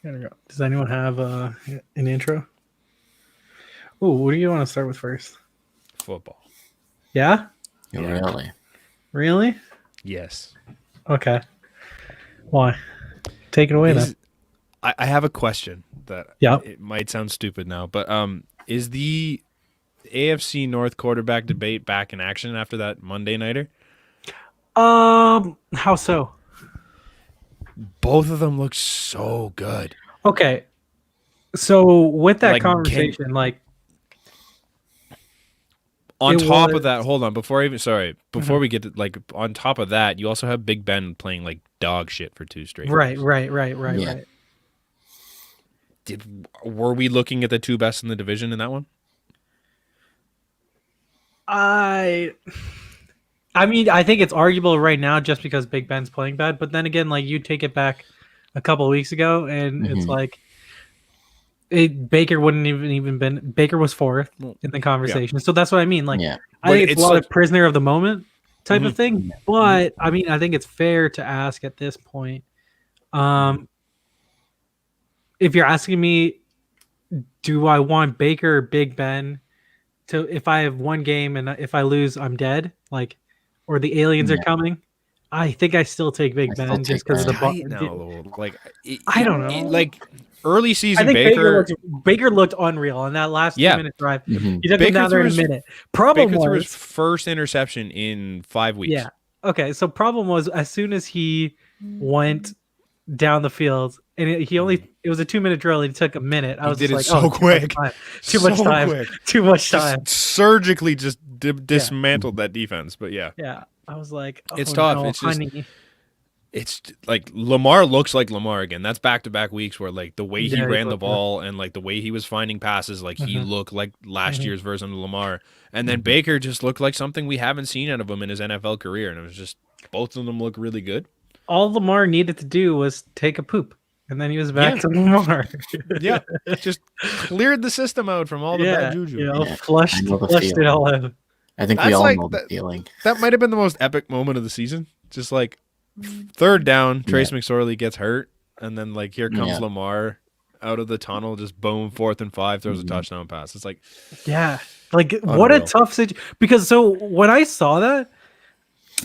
Gotta go. Does anyone have an intro? Oh, what do you want to start with first? Football. Yeah? Yeah. Really? Really? Yes. Okay. Why? Take it away then. I have a question that Yep. it might sound stupid now, but is the AFC North quarterback debate back in action after that Monday nighter? How so? Both of them look so good. Okay. So with that Like, conversation, On It top was- of that, hold on, before we get to, on top of that, you also have Big Ben playing like dog shit for 2 straight right, weeks. right. Were we looking at the 2 best in the division in that one? I mean, I think it's arguable right now just because Big Ben's playing bad, but then again, like you take it back a couple of weeks ago and it's like Baker wouldn't even been Baker was fourth in the conversation. So that's what I mean. Like Yeah. I But think it's it's a lot like- of prisoner of the moment type of thing. But I mean, I think it's fair to ask at this point. If you're asking me, do I want Baker or Big Ben to if I have one game and if I lose, I'm dead, like, or the aliens are coming? I think I still take Big I still Ben just take because of the Tight now, though. Like I don't know. Like early I season think Baker Baker looked unreal on that last 2-minute drive. Mhm. He took Baker him down there in a threw his- minute. Problem Baker threw his was, first interception in 5 weeks. yeah, okay. So problem was, as soon as he went down the field, and it was a 2-minute drill. And it took a minute. I He was did just it like, so oh, quick. too much So time, quick. too much time. Just surgically dismantled that defense. But yeah, Yeah, I was like, oh, It's tough. no, It's just- honey. it's like Lamar looks like Lamar again. That's back-to-back weeks where like the way he Yeah, he ran the looked ball and like the way he was finding passes, like he Mhm. looked like last Mhm. year's version of Lamar. And then Baker just looked like something we haven't seen out of him in his NFL career. And it was just both of them look really good. All Lamar needed to do was take a poop, and then he was back to Lamar. Yeah, just cleared the system out from all the bad juju. You know, Yeah, flushed I know the it feeling. all out. I think we That's all like know the that- feeling. That might have been the most epic moment of the season. Just like third down, Trace Yeah. McSorley gets hurt, and then like here comes Yeah. Lamar out of the tunnel, just boom, 4th and 5, throws a touchdown pass. It's like Yeah, like what a Unreal. tough situation. Because so when I saw that,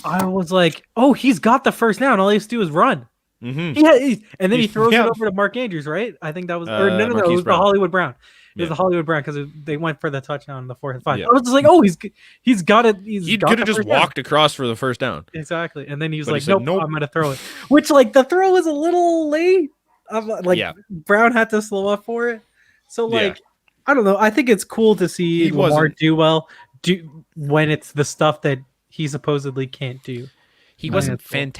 I was like, "Oh, he's got the first down. All he has to do is run." mhm. Yeah, and then he He- throws yeah. it over to Mark Andrews, right? I think that was or no, it Marquise was the Brown. Hollywood Brown. It was Yeah. the Hollywood Brown because they went for the touchdown in the 4th and 5. Yeah. I was just like, "Oh, he's got it. He got could the have just first down." walked across for the first down. Exactly. And then he was But he like, said, nope, "Nope." I'm going to throw it. Which, like, the throw was a little late. Like, Yeah. Brown had to slow up for it. So, Yeah. like, I don't know. I think it's cool to see He Lamar wasn't- do well when it's the stuff that he supposedly can't do. He I wasn't think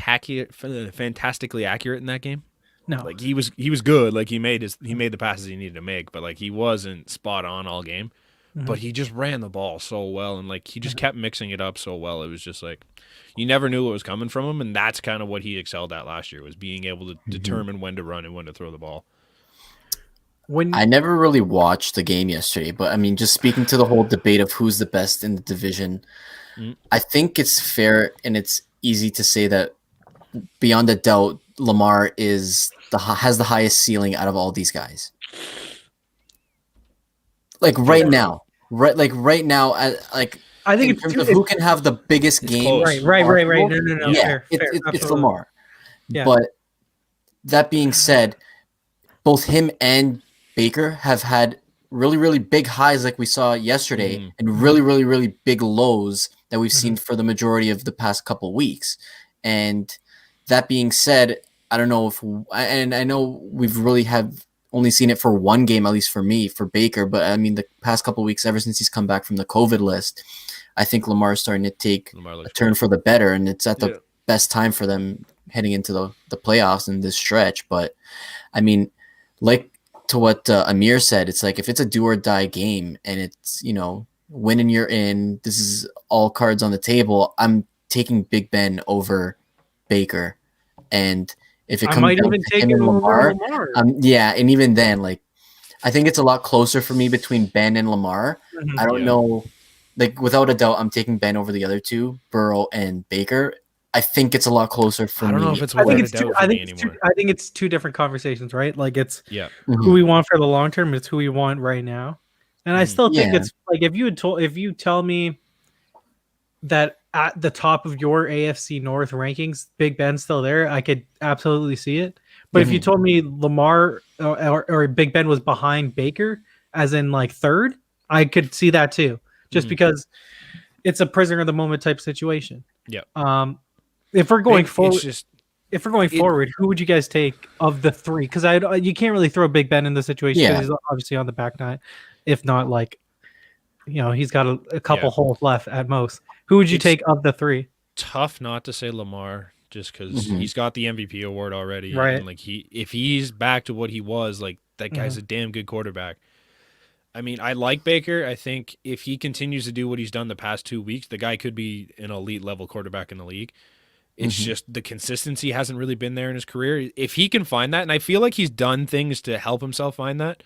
fantastically accurate in that game. No. Like he was good. Like he made the passes he needed to make, but like he wasn't spot on all game. But he just ran the ball so well, and like he just kept mixing it up so well. It was just like you never knew what was coming from him, and that's kind of what he excelled at last year, was being able to determine when to run and when to throw the ball. When I never really watched the game yesterday, but I mean, just speaking to the whole debate of who's the best in the division, I think it's fair and it's easy to say that beyond a doubt, Lamar has the highest ceiling out of all these guys. Like right now, right now, like I think in terms of who can have the biggest game, close. right. No. yeah, Fair, it's absolutely. Lamar. Yeah. But that being said, both him and Baker have had really, really big highs like we saw yesterday and really, really, really big lows that we've seen for the majority of the past couple weeks. And that being said, I don't know and I know we've really have only seen it for one game, at least for me, for Baker. But I mean, the past couple weeks, ever since he's come back from the COVID list, I think Lamar is starting to take a turn for the better, and it's at the best time for them heading into the playoffs in this stretch. But I mean, like to what Amir said, it's like if it's a do or die game and it's, win and you're in, this is all cards on the table, I'm taking Big Ben over Baker. And if it I comes might down even to take him it and over Lamar, Lamar. yeah, and even then, like, I think it's a lot closer for me between Ben and Lamar. I don't know, like, without a doubt, I'm taking Ben over the other two, Burrow and Baker. I think it's a lot closer for I don't me. know if it's I think without a it's two. doubt I for me think it's anymore. two. I think it's two different conversations, right? Like it's Yeah. who Mhm. we want for the long term. It's who we want right now, and I Mhm. still think Yeah. it's like if you tell me that at the top of your AFC North rankings, Big Ben's still there, I could absolutely see it. But if you Mhm. told me Lamar or Big Ben was behind Baker, as in like third, I could see that too, just Mhm. because it's a prisoner of the moment type situation. Yeah. If we're going It's forward, just who would you guys take of the three? Because you can't really throw Big Ben in the situation Yeah. because he's obviously on the back nine, if not like, he's got a couple Yeah. holes left at most. Who would you It's- take of the three? tough not to say Lamar just because Mhm. he's got the MVP award already, Right. and like if he's back to what he was, like that guy's Mhm. a damn good quarterback. I mean, I like Baker. I think if he continues to do what he's done the past 2 weeks, the guy could be an elite level quarterback in the league. It's Mhm. just the consistency hasn't really been there in his career. If he can find that, and I feel like he's done things to help himself find that,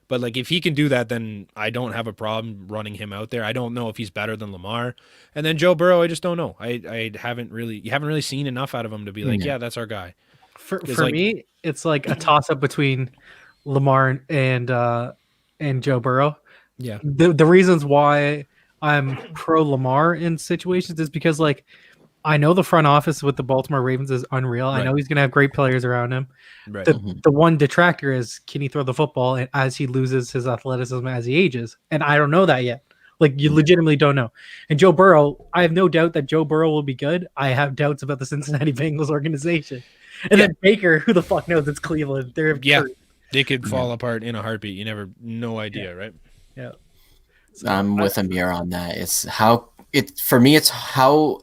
but like if he can do that, then I don't have a problem running him out there. I don't know if he's better than Lamar. And then Joe Burrow, I just don't know. You haven't really seen enough out of him to be like, Yeah. yeah, that's our guy. For It's like- me, it's like a toss up between Lamar and Joe Burrow. Yeah. The reasons why I'm pro Lamar in situations is because like I know the front office with the Baltimore Ravens is unreal. I Right. know he's gonna have great players around him. Right. The one detractor is can he throw the football as he loses his athleticism as he ages, and I don't know that yet. Like you legitimately don't know. And Joe Burrow, I have no doubt that Joe Burrow will be good. I have doubts about the Cincinnati Bengals organization. And then Baker, who the fuck knows? It's Cleveland. They're Yeah. cursed. They could fall apart in a heartbeat. You never, no idea, right? Yeah. So, I'm with Amir on that. For me, it's how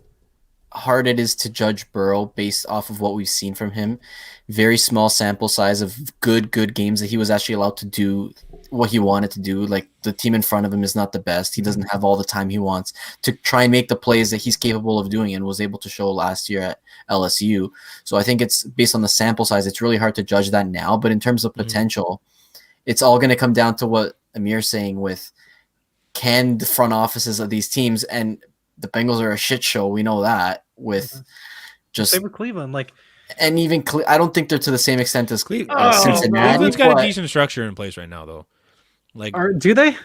hard it is to judge Burrow based off of what we've seen from him. Very small sample size of good games that he was actually allowed to do what he wanted to do. Like the team in front of him is not the best. He doesn't have all the time he wants to try and make the plays that he's capable of doing and was able to show last year at LSU. So I think it's based on the sample size. It's really hard to judge that now. But in terms of potential, it's all going to come down to what Amir's saying with can the front offices of these teams, and the Bengals are a shit show. We know that with just same with Cleveland. Like, and even I don't think they're to the same extent as Oh, Cincinnati. Cleveland's got a but- decent structure in place right now, though. Like, do they?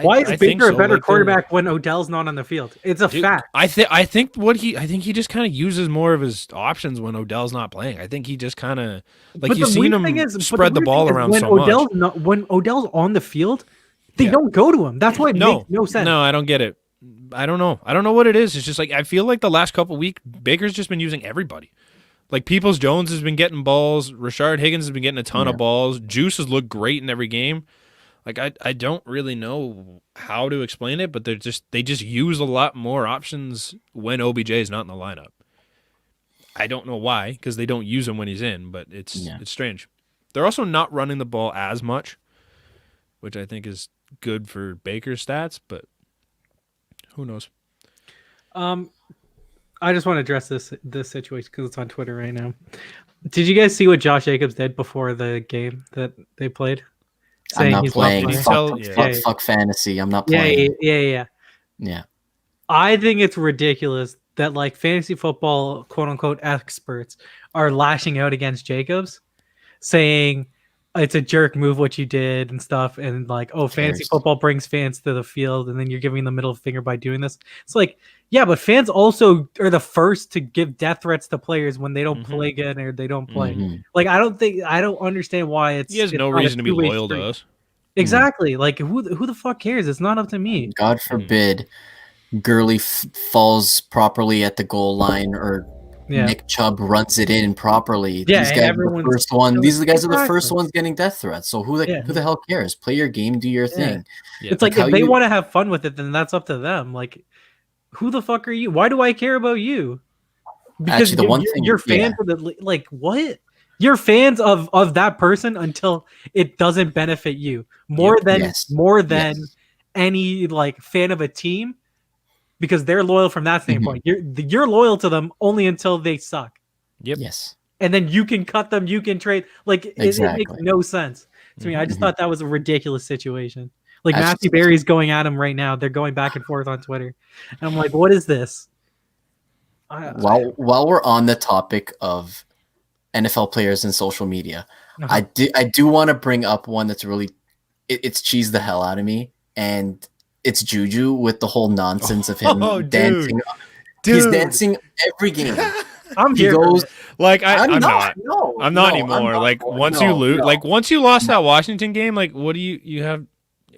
Why is I think Baker so. a better Like, quarterback when Odell's not on the field? It's a dude, fact. I think he just kind of uses more of his options when Odell's not playing. I think he just kind of like But you've the seen weird him thing is- but spread the weird ball thing is around when so Odell's much. when Odell's on the field, they Yeah. don't go to him. That's why it makes no sense. No, I don't get it. I don't know. I don't know what it is. It's just like I feel like the last couple weeks, Baker's just been using everybody. Like Peoples Jones has been getting balls. Rashard Higgins has been getting a ton of balls. Juice has looked great in every game. Like I don't really know how to explain it, but they just use a lot more options when OBJ is not in the lineup. I don't know why, because they don't use him when he's in, but it's strange. They're also not running the ball as much, which I think is good for Baker's stats, but who knows? I just want to address this situation because it's on Twitter right now. Did you guys see what Josh Jacobs did before the game that they played? I'm not playing. Did he Fuck, tell- fuck, yeah. fuck fantasy. I'm not Yeah, playing. yeah. I think it's ridiculous that like fantasy football quote unquote experts are lashing out against Jacobs, saying it's a jerk move what you did and stuff, and like, oh, fantasy cares? football brings fans to the field, and then you're giving the middle finger by doing this. It's like, yeah, but fans also are the first to give death threats to players when they don't play good or they don't play. Mhm. Like, I don't understand why it's. He has it's no not a reason to be two-way loyal street. to us. Exactly. Like, who the fuck cares? It's not up to me. God forbid Gurley falls properly at the goal line or Yeah. Nick Chubb runs it in properly. Yeah, These and guys are the everyone's first one. These are the guys are the first Exactly. ones getting death threats. So who Yeah. the hell cares? Play your game, do your thing. Yeah. It's like how if they you- want to have fun with it, then that's up to them. Like, who the fuck are you? Why do I care about you? Because Actually, the one thing- you're fans of the like what? You're fans of that person until it doesn't benefit you more than Yes. Yes. any like fan of a team, because they're loyal from that Mm-hmm. standpoint. You're loyal to them only until they suck, Yep. Yes. and then you can cut them, you can trade. Like it makes Exactly. no sense to me. I just Mhm. thought that was a ridiculous situation. Like That's Matthew just- Berry's going at him right now. They're going back and forth on Twitter, and I'm like, what is this? While we're on the topic of NFL players and social media, Uh-huh. I do want to bring up one that's really it's cheesed the hell out of me, and it's Juju with the whole nonsense of him Oh, dude. dancing. He's dancing every game. I'm He here. goes, Like I'm not. No, I'm not no, anymore. not. Like once No, you lose, no. like once you lost that Washington game, like what do you have?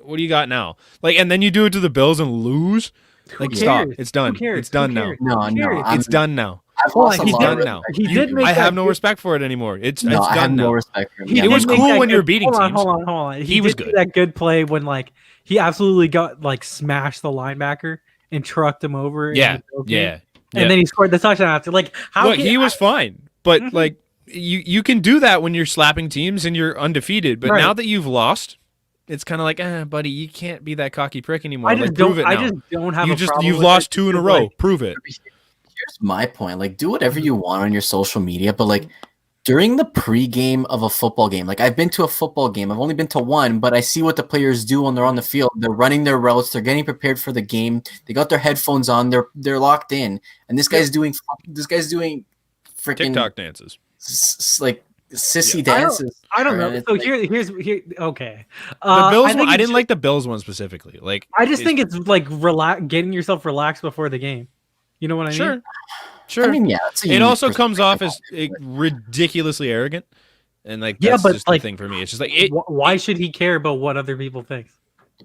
What do you got now? Like, and then you do it to the Bills and lose. Like, Who stop. cares? It's done. Who cares? It's done Who now. cares? No, Who no, cares? It's done now. I've Hold lost on, a he lot did- of done now. respect. He You did do. make I that have no good- respect for it anymore. It's No, I have done no now. respect for him. He Yeah, It did was make cool that when good- you were beating hold on, teams. Hold on. He was did good. That good play when like he absolutely got like smashed the linebacker and trucked him over. in Yeah, the field game. yeah. And then he scored the touchdown after. Like how Look, can, he was fine, but Mhm. like you can do that when you're slapping teams and you're undefeated. But Right. now that you've lost, it's kind of like, buddy, you can't be that cocky prick anymore. I just Like, prove don't. it I now. just don't have. You've lost 2 in a row. Prove it. here's my point. Like, do whatever you want on your social media, but like during the pregame of a football game, like I've been to a football game. I've only been to one, but I see what the players do when they're on the field. They're running their routes. They're getting prepared for the game. They got their headphones on. They're locked in. And this guy's doing freaking TikTok dances. like sissy I don't- dances. I don't know. And it's So like- here's okay. The Bills I, think I it's- didn't like the Bills one specifically. Like I just think it's like getting yourself relaxed before the game. You know what I mean? sure. Sure. I mean, yeah. it's a it unique also comes off as perspective. ridiculously arrogant. And like Yeah, that's but, just like, the thing for me. It's just like Why should he care about what other people think?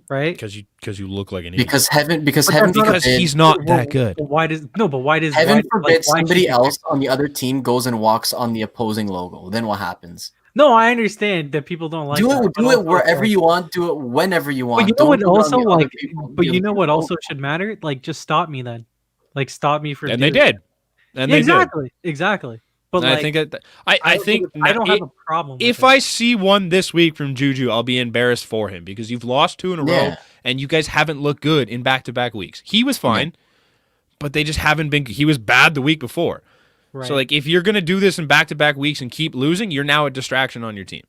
Right? because you look like an idiot. because heaven But that's heaven not- Because forbid, he's not Well, that good. Why does no? But why does heaven why, forbid like, why somebody should he- else on the other team goes and walks on the opposing logo. Then what happens? No, I understand that people don't like. do that, it, but do it also, wherever like- you want. Do it whenever you want. But you know Don't what? do it on Also, the other like, people- but the you other know people's what also logo. should matter? Like, just stop me then. Like, stop me for. And they doing did. And Yeah, they exactly. Exactly. But did. And like, I think that I think I don't have a problem. if with it. I see one this week from Juju, I'll be embarrassed for him because you've lost 2 in a row Yeah. and you guys haven't looked good in back-to-back weeks. He was fine, but they just haven't been. He was bad the week before. Right. So like, if you're gonna do this in back-to-back weeks and keep losing, you're now a distraction on your team.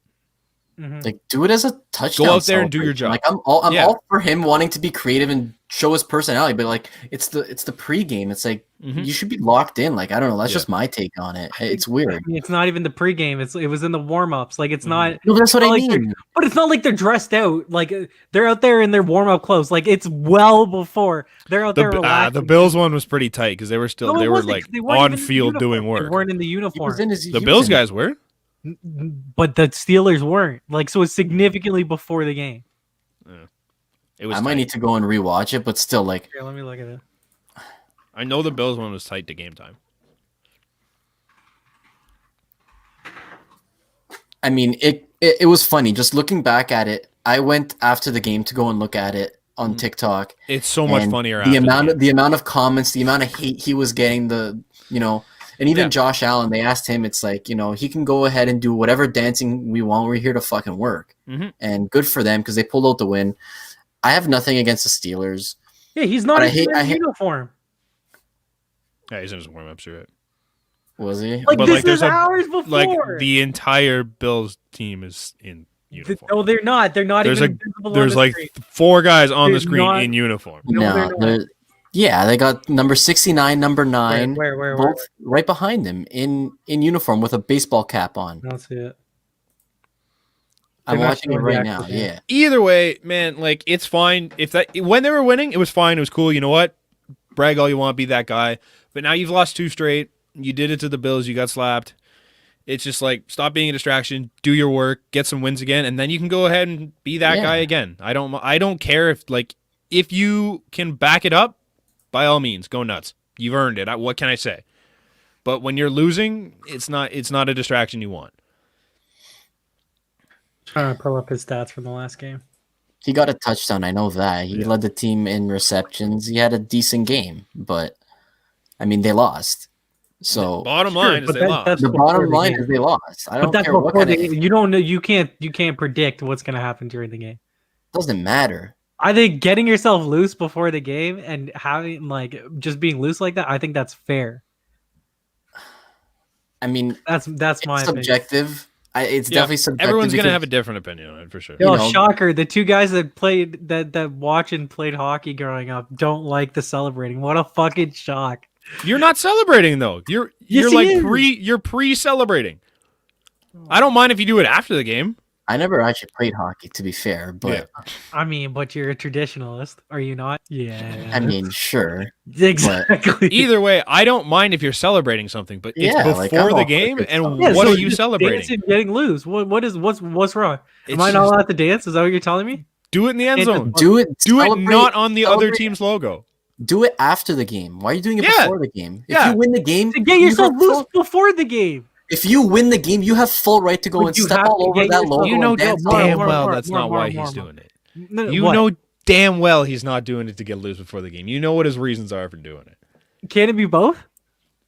Mhm. Like, do it as a touchdown. out there and do your celebration. job. Like, I'm Yeah. all for him wanting to be creative and show his personality, but like, it's the pregame. It's like Mhm. you should be locked in. Like, I don't know. That's Yeah. just my take on it. It's I weird. mean, it's not even the pregame. It was in the warm ups. Like, it's not. No, that's what Well, I like, mean. But it's not like they're dressed out. Like they're out there in their warm up clothes. Like it's well before they're out there The relaxing. Bills one was pretty tight because they were still No, it they were wasn't, like 'cause they weren't even on in the field uniform. doing They work. weren't in the He uniform. was in his. The he was Bills in- guys were. But the Steelers weren't. Like so, it's significantly before the game. It was. I might tight. need to go and rewatch it, but still, like, Here, let me look at it. I know the Bills one was tight to game time. I mean, it was funny. Just looking back at it, I went after the game to go and look at it on TikTok. It's so much and funnier. The after game. the amount of comments, the amount of hate he was getting, and even Yeah. Josh Allen, they asked him, it's like, he can go ahead and do whatever dancing we want. We're here to fucking work. Mhm. And good for them because they pulled out the win. I have nothing against the Steelers. Yeah, he's not But I even hate- in I hate- uniform. Yeah, he's in his warm ups, right? Was he? Like But, this like, there's is a- hours before. Like the entire Bills team is in uniform. No, they're not. They're not There's even like- visible on There's the like screen. 4 guys on the There's screen not- in uniform. No, they're not. they're- yeah, they got number 69, number 9, Where? both right behind them in uniform with a baseball cap on. I don't see it. I'm They're not watching it showing the right now. actual game. Yeah. Either way, man, like it's fine if that when they were winning, it was fine. It was cool. You know what? Brag all you want, be that guy. But now you've lost 2 straight. You did it to the Bills. You got slapped. It's just like stop being a distraction. Do your work. Get some wins again, and then you can go ahead and be that Yeah. guy again. I don't care if you can back it up. By all means, go nuts. You've earned it. What can I say? But when you're losing, it's not a distraction you want. Trying to pull up his stats from the last game. He got a touchdown. I know that. He led the team in receptions. He had a decent game, but I mean, they lost. So Bottom Sure, line is but they that- lost. that's the before bottom the line game. is they lost. I But don't that's care what before kind of, the it you don't know. You can't predict what's going to happen during the game. doesn't matter. I think getting yourself loose before the game and having like just being loose like that, I think that's fair. I mean, That's my it's opinion. subjective. It's Yeah, definitely subjective. Everyone's gonna because- have a different opinion on it for sure. Yo, you know- shocker! The 2 guys that played that watch and played hockey growing up don't like the celebrating. What a fucking shock! You're not celebrating though. You're Yes, like he is. you're pre-celebrating. I don't mind if you do it after the game. I never actually played hockey, to be fair, but I mean, but you're a traditionalist, are you not? Yeah. I mean, sure. exactly. Either way, I don't mind if you're celebrating something, but it's Yeah, like, before I'm the all for game, good and stuff. Yeah, what so are you just celebrating? dancing, getting loose. What's wrong? It's Am I not just- allowed to dance? Is that what you're telling me? do it in the end Can't just zone. Do it. Do it celebrate- not on the other celebrate- team's logo. Do it after the game. Why are you doing it Yeah. before the game? If Yeah. you win the game, To get you yourself have loose full- before the game. If you win the game, you have full right to go But and you step have all to over get that yourself- logo You know and dance all damn over. well more, that's more, not more, why more, he's more. doing it. No, You what? know damn well he's not doing it to get loose before the game. You know what his reasons are for doing it. Can it be both?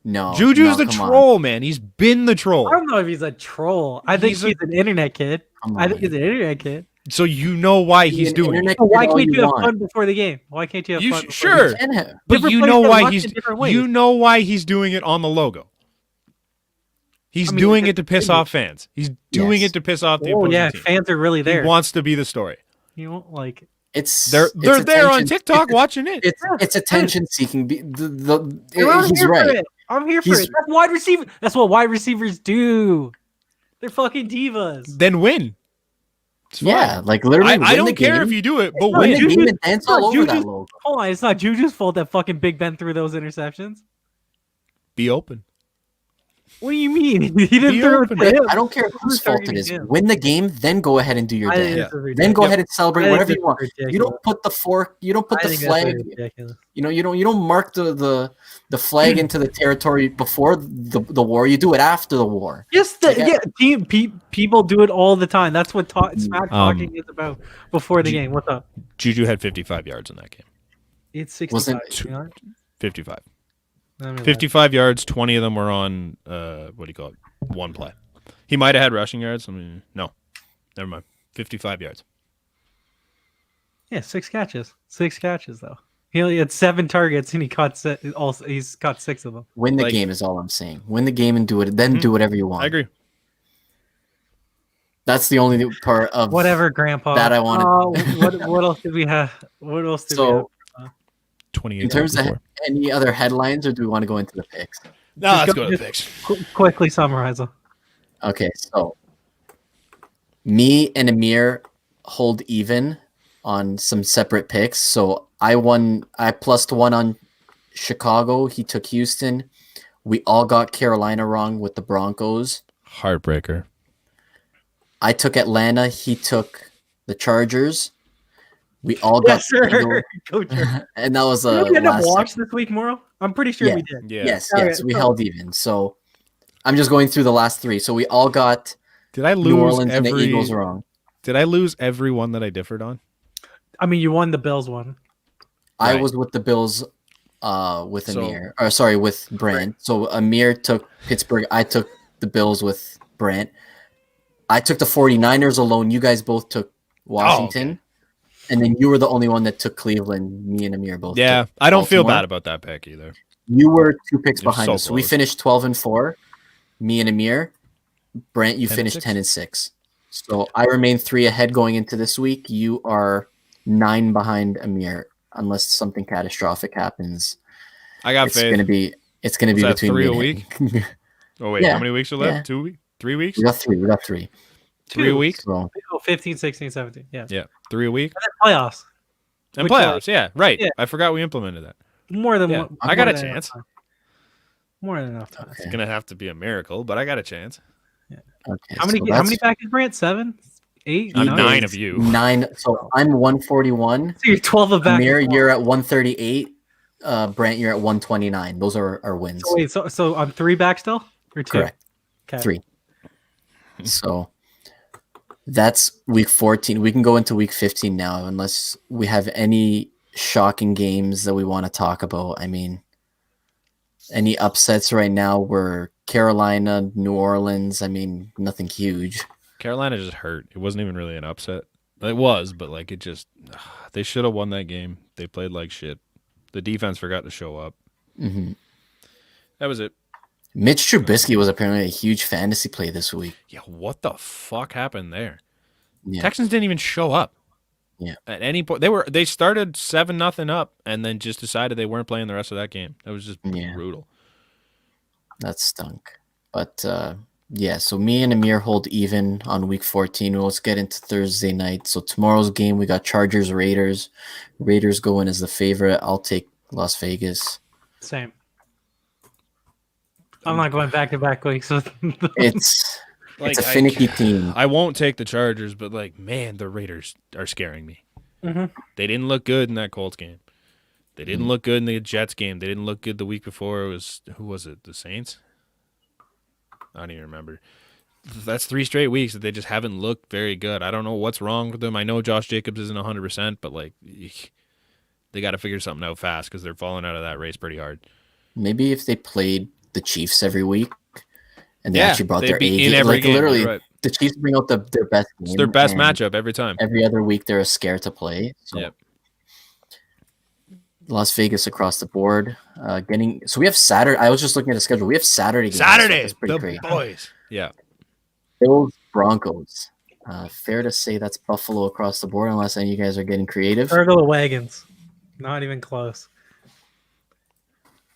No, Juju's no, the come on. troll, man. He's been the troll. I don't know if he's a troll. I think He's he's, a- an internet kid. Come I think on. he's an internet kid. So you know why Be he's an doing it. internet So why kid all can't you have want. fun before the game? Why can't you have You fun? sh- before sure. the game? Can have. But Different you players know get why lunch he's in different ways. you know why he's doing it on the logo. He's I mean, doing it's it to piss a- off fans. He's doing Yes. it to piss off the Oh opposing yeah, team. fans are really He there. wants to be the story. You know, like They're They're there on attention- TikTok It's, watching it. it's attention seeking. I'm He's here for right. it. I'm here for He's- it. That's wide receiver. That's what wide receivers do. They're fucking divas. Then win. It's fine. Yeah, like literally. I win the don't care game, if you do it, but not win win. the Juju- game and dance all over that Juju- logo. Hold on, it's not Juju's fault that fucking Big Ben threw those interceptions. Be open. What do you mean? He didn't Be throw it open. to him. I don't care whose fault it is. Win the game, then go ahead and do your I think dance. this is Then go ridiculous. ahead and celebrate I think whatever this you is want. ridiculous. You don't put the fork. You don't put I the think that's flag. ridiculous. You don't mark the flag into the territory before the war. You do it after the war. Just Like, people do it all the time. That's what smack talking is about before the game. What's up? Juju had 55 yards in that game. It's 65. Wasn't- you know? 55. I mean, 55 yards, 20 of them were on what do you call it? One play. He might have had rushing yards. I mean, no. Never mind. 55 yards. yeah, 6 catches. 6 catches though. He only had 7 targets and he caught he's caught 6 of them. Win the Like- game is all I'm saying. Win the game and do it. Then do whatever you want. I agree. That's the only part of Whatever, Grandpa. That I wanted. What else did we have? What else did we have? So 28 in terms of before. any other headlines, or do we want to go into the picks? No, let's Just go go- to the picks. Quickly summarize them. Okay, so me and Amir hold even on some separate picks. So I plus 1 on Chicago. He took Houston. We all got Carolina wrong with the Broncos. Heartbreaker. I took Atlanta. He took the Chargers. We all got Yes, sir. Eagles, Coach. and that was Did we end up last watch second. this week, Moro? I'm pretty sure Yeah. we did. Yeah. Yes, Okay, yes, we so- held even. So I'm just going through the last 3. So we all got Did I lose New Orleans and the every Eagles wrong. Did I lose every one that I differed on? I mean, you won the Bills one. I Right. was with the Bills with So- Amir. Or sorry, with Brant. So Amir took Pittsburgh. I took the Bills with Brant. I took the 49ers alone. You guys both took Washington. And then you were the only one that took Cleveland. Me and Amir both. Yeah, took I don't feel Baltimore. bad about that pick either. You were 2 picks You're behind so us. So we close. finished 12-4. Me and Amir. Brant, you 10 and finished 6. 10-6. So I remain 3 ahead going into this week. You are 9 behind Amir, unless something catastrophic happens. I got It's faith. gonna be Was between that 3 me a and week? him. Oh wait, Yeah, how many weeks are left? yeah. 2 weeks? 3 weeks? We got 3. 3 a Two. week? So 15, 16, 17. Yeah. Yeah, 3 a week. And then playoffs. And Which, playoffs, yeah, right. yeah. I forgot we implemented that. More than Yeah, one. I got more a than enough chance. time. More than enough time. okay. It's gonna have to be a miracle, but I got a chance. Okay, How many? so How that's many back is Brant? 7, 8, I'm 9? 9 of you. 9. So I'm 141. So you're 12 of back. Amir, and you're forth. at 138. Brant, you're at 129. Those are our wins. So wait, so I'm 3 back still, or 2? Correct. Okay. 3. So that's week 14. We can go into week 15 now, unless we have any shocking games that we want to talk about. I mean, any upsets right now were Carolina, New Orleans. I mean, nothing huge. Carolina just hurt. It wasn't even really an upset. It was, but like it just they should have won that game. They played like shit. The defense forgot to show up. hmm That was it. Mitch Trubisky was apparently a huge fantasy play this week. Yeah, what the fuck happened there? Yeah. Texans didn't even show up. Yeah. At any point, they started 7-0 up, and then just decided they weren't playing the rest of that game. That was just Yeah. brutal. That stunk. But yeah, so me and Amir hold even on week 14. Well, let's get into Thursday night. So tomorrow's game, we got Chargers Raiders. Raiders go in as the favorite. I'll take Las Vegas. Same. I'm not going back-to-back weeks with It's Like, a finicky team. I won't take the Chargers, but like, man, the Raiders are scaring me. Mhm. They didn't look good in that Colts game. They didn't look good in the Jets game. They didn't look good the week before. It was, who was it? The Saints? I don't even remember. That's 3 straight weeks that they just haven't looked very good. I don't know what's wrong with them. I know Josh Jacobs isn't 100%, but like, they got to figure something out fast because they're falling out of that race pretty hard. Maybe if they played the Chiefs every week and they Yeah, actually brought they'd their be A in game. every Like game, literally, you're right. the Chiefs bring out their best game. It's their best and matchup every time. Every other week, they're scared to play. So Yep. Las Vegas across the board. So we have Saturday. I was just looking at the schedule. We have Saturday. games. Saturday, That's pretty the crazy. boys. Yeah. Bills Broncos. Fair to say that's Buffalo across the board, unless any of you guys are getting creative. Circle the wagons. Not even close.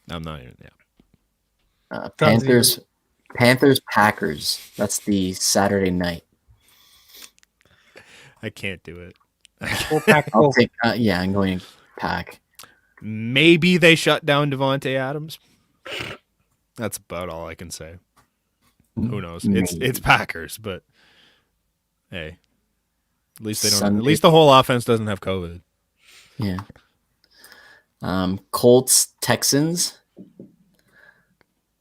I'm not even, yeah. Panthers Packers. That's the Saturday night. I can't do it. We'll pack I'll both. take. Yeah, I'm going Pack. Maybe they shut down Devontae Adams. That's about all I can say. Who knows? It's Maybe. Packers, but hey, at least they don't. Sunday. At least the whole offense doesn't have COVID. Yeah. Colts Texans.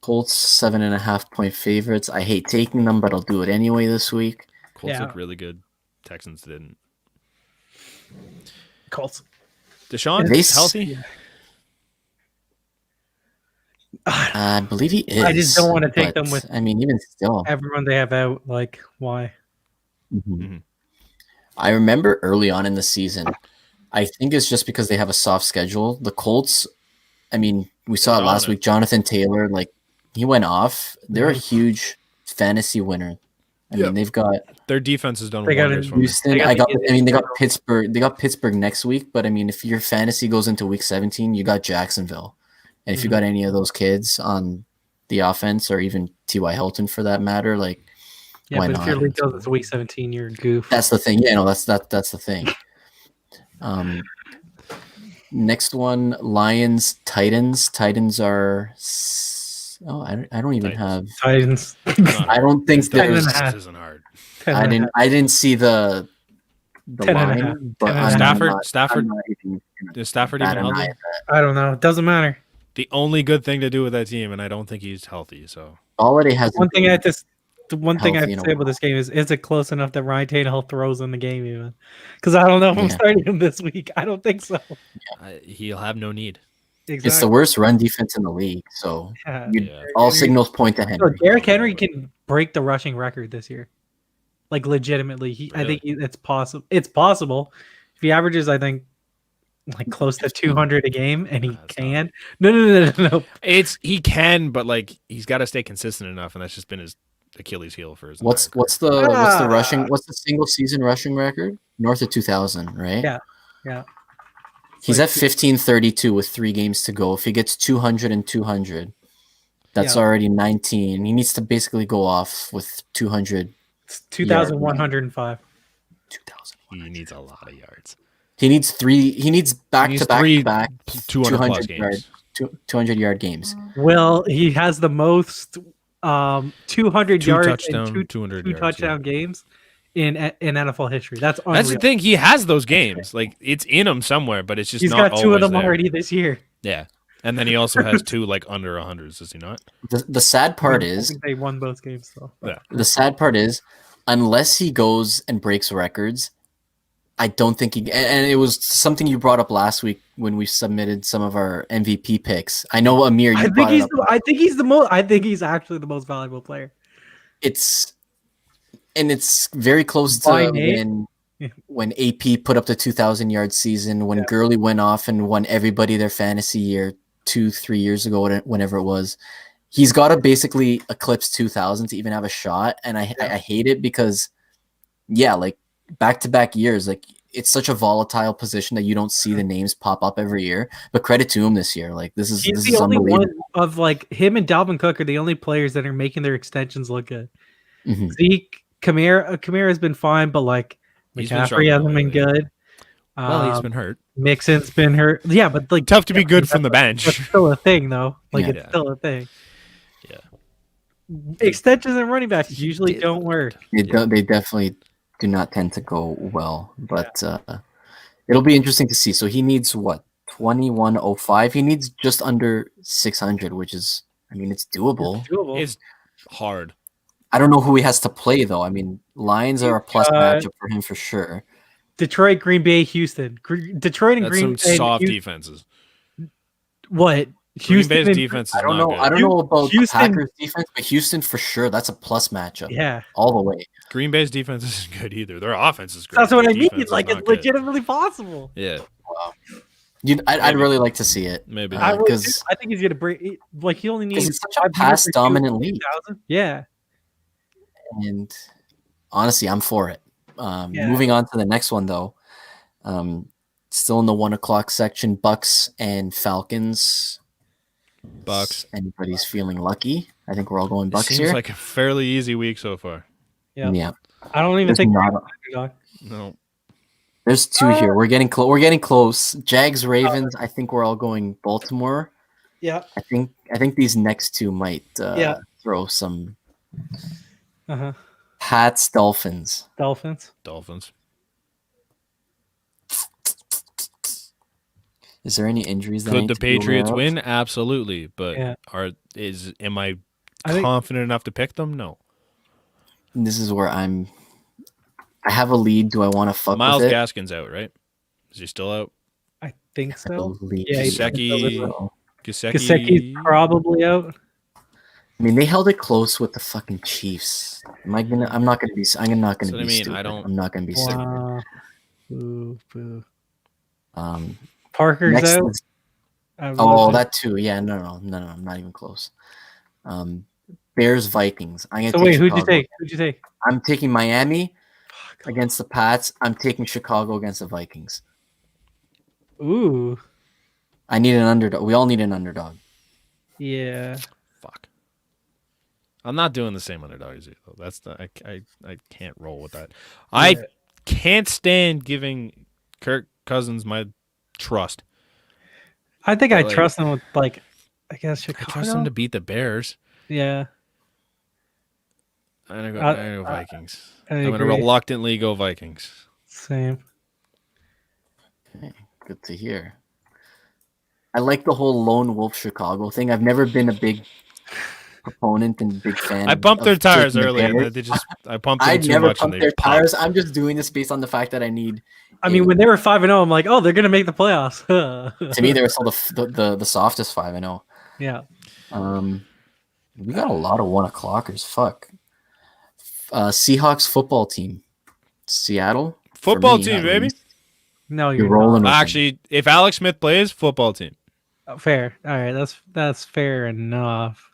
Colts 7.5 point favorites. I hate taking them, but I'll do it anyway this week. Colts Yeah. look really good. Texans didn't. Colts. Deshaun They healthy? I believe he is. I just don't wanna take them but, with- I mean, even still. Everyone they have out, like, why? Mhm. I remember early on in the season, I think it's just because they have a soft schedule. The Colts, I mean, we saw it last Dominant. week. Jonathan Taylor, like, he went off. They're a Mhm. huge fantasy winner. I Yep. mean, they've got Their defense has done They got wonders a for me. Houston. They got They got Pittsburgh. They got Pittsburgh next week. But I mean, if your fantasy goes into week 17, you got Jacksonville, and if you Mhm. got any of those kids on the offense, or even T.Y. Hilton for that matter, like Yeah, Why but if your not? league goes into week 17, you're a goof. that's the thing. Yeah, no, that's the thing. Next one, Lions Titans. Titans are. I don't even have. Titans. I don't think Ten and a there's. half. This isn't hard. I didn't see the 10 and a half. line, but 10 and a I'm half. Stafford? not- Stafford? I'm not even gonna Is Stafford bat even an eye healthy? at that. I don't know. It doesn't matter. The only good thing to do with that team, and I don't think he's healthy. So Holiday has One thing I just. The one thing I healthy have in to a say about this game is it close enough that Ryan Tannehill throws in the game even? Because I don't know if I'm Yeah. starting him this week. I don't think so. he'll have no need. Exactly. It's the worst run defense in the league, so Yeah. Yeah. all Henry- signals point to So Henry. Derrick Henry can break the rushing record this year. Like legitimately, I think it's possible. It's possible if he averages, I think, like close to 200 a game, and he Nah, it's can. No. He can, but like he's got to stay consistent enough, and that's just been his Achilles heel for his. What's entire the rushing? What's the single season rushing record? North of 2,000, right? Yeah. He's Like- at 1532 with 3 games to go. If he gets 200 and 200, that's Yeah. already 19. He needs to basically go off with 200. It's 2,105. 2,000. He needs a lot of yards. He needs 3. He needs back He needs to back three to back 200 plus 200 yard, games. 200 yard games. Well, he has the most 200 Two yards touchdown, and 200 two yards, touchdown games in NFL history. That's unreal. That's the thing. He has those games. Like it's in him somewhere, but it's just He's not got 2 of always them there. already this year. Yeah, and then he also has 2 like under 100s. Does he not? The sad part I is think they won both games though. Yeah. the sad part is unless he goes and breaks records, I don't think he. And it was something you brought up last week when we submitted some of our MVP picks. I know Amir, you I think brought it he's up. I think he's the most. I think he's actually the most valuable player. It's very close to By name? when AP put up the 2,000 yard season, when Gurley went off and won everybody their fantasy year 2-3 years ago, whenever it was. He's got to basically eclipse 2,000 to even have a shot, and I hate it because, yeah, like back-to-back years, like it's such a volatile position that you don't see the names pop up every year. But credit to him this year. Like this He's is the only unbelievable. one of like him and Dalvin Cook are the only players that are making their extensions look good. Mhm. Zeke, Kamara has been fine, but like He's been McCaffrey struggling hasn't been lately. good. Well, he's been hurt. Mixon's been hurt. Yeah, but like Tough to be good from the that's bench. still a thing though. Like Yeah. it's still a thing. Yeah. Extensions and running backs usually did don't look work. They definitely do not tend to go well, but it'll be interesting to see. So he needs what 2105. He needs just under 600, which is, I mean, it's doable. It's doable. It's hard. I don't know who he has to play though. I mean, Lions are a plus got- matchup for him for sure. Detroit, Green Bay, Houston. Detroit and That's Green some Bay. soft Houston, defenses. what? Green Houston Bay's and- defense is I don't not know. good. I don't know about Houston- the Packers defense, but Houston for sure. That's a plus matchup Yeah, all the way. Green Bay's defense isn't good either. Their offense is great. that's what Their I mean. defense is Like not it's good. legitimately possible. Yeah, I'd Maybe. really like to see it. maybe. I, not. really do. because- I think he's gonna break. Like he only needs It's such a 500 pass for dominant league. 2,000. Yeah, And honestly, I'm for it. Yeah. Moving on to the next one, though. Still in the 1:00 section, Bucks and Falcons. Bucks. Anybody's feeling lucky? I think we're all going It Bucks seems here. like a fairly easy week so far. yeah. Yeah. I don't even There's think. not- No, There's two here. We're getting close. We're getting close. Jags, Ravens. I think we're all going Baltimore. Yeah. I think these next two might Yeah. throw some. Uh-huh. Pats, Dolphins. Dolphins. Dolphins. Is there any injuries? That I Could need the to be aware Patriots of? win? Absolutely, but Yeah. am I I think- confident enough to pick them? No. And this is where I have a lead. Do I want to fuck Miles with it? Gaskin's out, right? Is he still out? I think I have a so. lead. Yeah, he's Gesicki- So, Gesicki's probably out. I mean, they held it close with the fucking Chiefs. I'm not gonna be. I'm not gonna That's what be I mean. stupid. I don't- I'm not gonna be stupid. Wow. Boo, boo. Um, Parker's next out. is- I oh, love it. that too. Yeah, no, I'm not even close. Bears, Vikings. I'm gonna So take wait, who'd you Chicago. take? Who'd you take? I'm taking Miami Fuck. against the Pats. I'm taking Chicago against the Vikings. Ooh. I need an underdog. We all need an underdog. Yeah. Fuck. I'm not doing the same underdog as you though. That's the I can't roll with that. I Yeah. can't stand giving Kirk Cousins my trust. I think I Like- trust him with like I guess I Chicago. trust him to beat the Bears. Yeah. I'm gonna go, I- Vikings. I I'm gonna agree. reluctantly go Vikings. Same. Good to hear. I like the whole lone wolf Chicago thing. I've never been a big proponent and big fan. I pumped of their tires taking the early, and Bears. they just I pumped them I'd too never much, and pumped they their popped. tires. I'm just doing this based on the fact that I need. I mean, when they were 5-0, I'm like, oh, they're gonna make the playoffs. To me, they were still the softest five. I know. yeah. We got a lot of 1:00ers. Fuck. Seahawks football team, Seattle for Football me, team, at baby. least. No, You're you're rolling. not. with them. Actually, if Alex Smith plays, football team. Fair. All right, that's fair enough.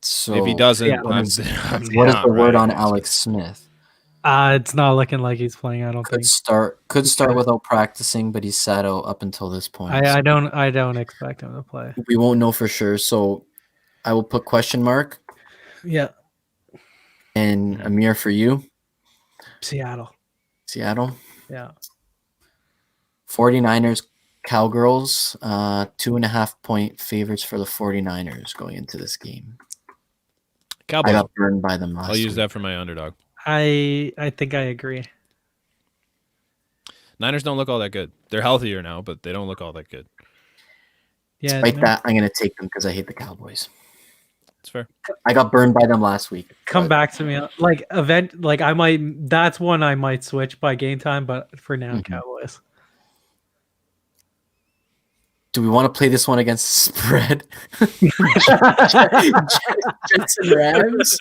So if he doesn't, yeah. I'm, What is I'm what is not the word riding on this. Alex Smith? It's not looking like he's playing. I don't Could think. start without practicing, but he's sat out up until this point. I don't expect him to play. We won't know for sure. So I will put question mark Yeah. and Amir for you. Seattle. Seattle. Yeah. 49ers Cowgirls, 2.5-point favorites for the 49ers going into this game. I Cowboys. got burned by them last I'll use week. that for my underdog. I think I agree. Niners don't look all that good. They're healthier now, but they don't look all that good. Yeah. Despite no, that, I'm going to take them because I hate the Cowboys. It's fair. I got burned by them last week. come but back to me. Like I might. That's one I might switch by game time, but for now, Mhm. Cowboys. Do we want to play this one against the spread? Jets and Rams?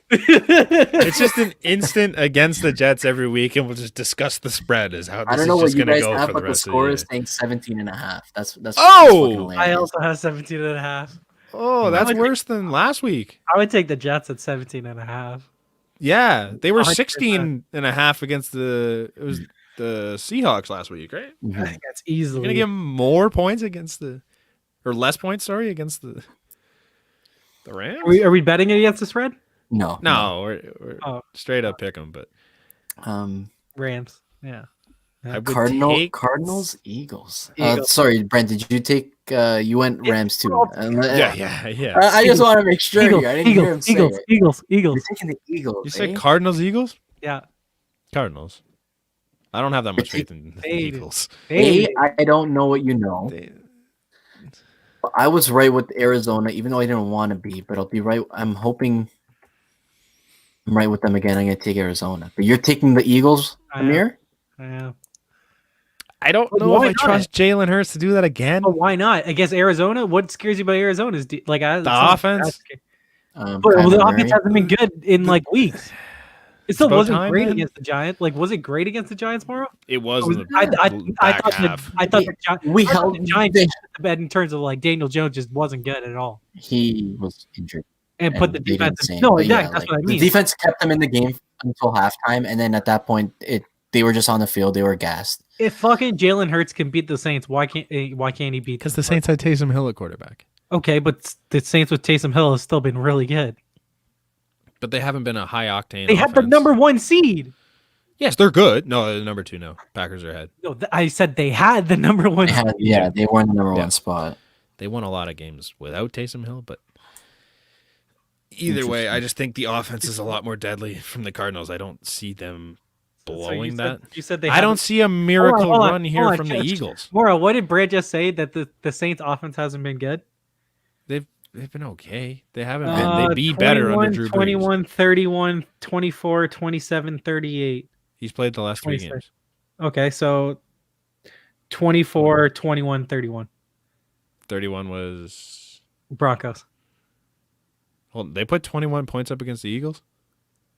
It's just an instant against the Jets every week, and we'll just discuss the spread. Is how I this don't know is what just you going to guys go have, for but the the rest of the score year. is saying 17.5. That's Oh! fucking hilarious. I also have 17.5. Oh, that's would worse than last week. I would take the Jets at 17.5. Yeah, they were 100%. 16.5 against the Seahawks last week, right? I Mhm. think that's You're easily. gonna give them more points against or less points, sorry, against the Rams. Are we betting against the spread? No, No, we're Oh. straight up pick them, but Rams. Yeah. I would take Cardinals, Eagles. Eagles. Sorry, Brent. Did you take? You went Rams too. Yeah. I just want to make sure. Eagles, I didn't hear him say it. Eagles. You're taking the Eagles. You said eh? Cardinals, Eagles, Yeah. Cardinals. I don't have that much faith in the Faded. Eagles. I don't know what you know. I was right with Arizona, even though I didn't want to be, but I'll be right. I'm hoping I'm right with them again. I'm going to take Arizona. But you're taking the Eagles, I am. Amir? Yeah. I don't But know if why I not? trust Jalen Hurts to do that again. But why not? Against Arizona? What scares you about Arizona is The offense. But Kyler the Murray. offense hasn't been good in like weeks. It still about wasn't time, great then? against the Giants. Like, was it great against the Giants, Moro? It was Was- in the I back thought half. I thought the We I thought held the Giants they- shit the bed in terms of like Daniel Jones just wasn't good at all, He was injured. and put the and they didn't defense. say it. No, But exactly. yeah, That's like, what I mean. The defense kept them in the game until halftime, and then at that point, they were just on the field. They were gassed. If fucking Jalen Hurts can beat the Saints, why can't he beat? Because them? the Saints had Taysom Hill at quarterback. Okay, but the Saints with Taysom Hill has still been really good. But they haven't been a high octane. They had the offense. number 1 seed. Yes, they're good. No, they're number 2 now. Packers are ahead. No, I said they had the number 1 They seed. had, they were in the number Yeah. one spot. They won a lot of games without Taysom Hill, but either way, I just think the offense is a lot more deadly from the Cardinals. I don't see them blowing that. You said they. I don't see a miracle hold on, run here hold on, from the chill. Eagles. Mora, what did Brad just say? That the Saints offense hasn't been good? They've been okay. They haven't been. They'd be better under 21, Drew Brees. 21, 31, 24, 27, 38. He's played the last 3 26. games. Okay, so 24, 21, 31. 31 was. Broncos. Hold on, they put 21 points up against the Eagles.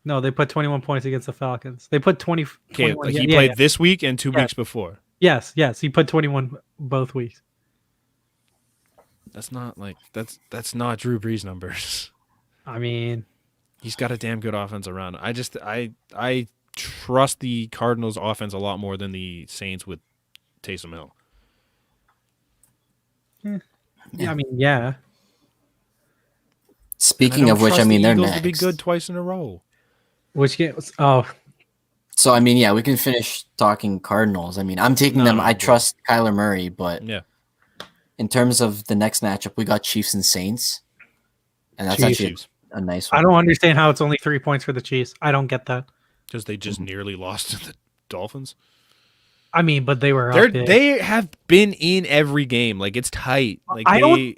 No, they put 21 points against the Falcons. They put 20. Okay, 21, he yeah, played yeah. this week and 2 Yeah. weeks before. Yes, he put 21 both weeks. That's not that's not Drew Brees numbers. I mean, He's got a damn good offense around. I trust the Cardinals offense a lot more than the Saints with Taysom Hill. yeah. I mean, yeah. Speaking of which, I mean, they're Eagles next. to be good twice in a row. Which game? Oh, So I mean, yeah, we can finish talking Cardinals. I mean, I'm taking them. No, I yeah. trust Kyler Murray, but Yeah, in terms of the next matchup, we got Chiefs and Saints, and that's Chiefs. actually a nice one. I don't understand how it's only 3 points for the Chiefs. I don't get that. because they just nearly lost to the Dolphins. I mean, but they were up big. They have been in every game. Like it's tight. Like I don't-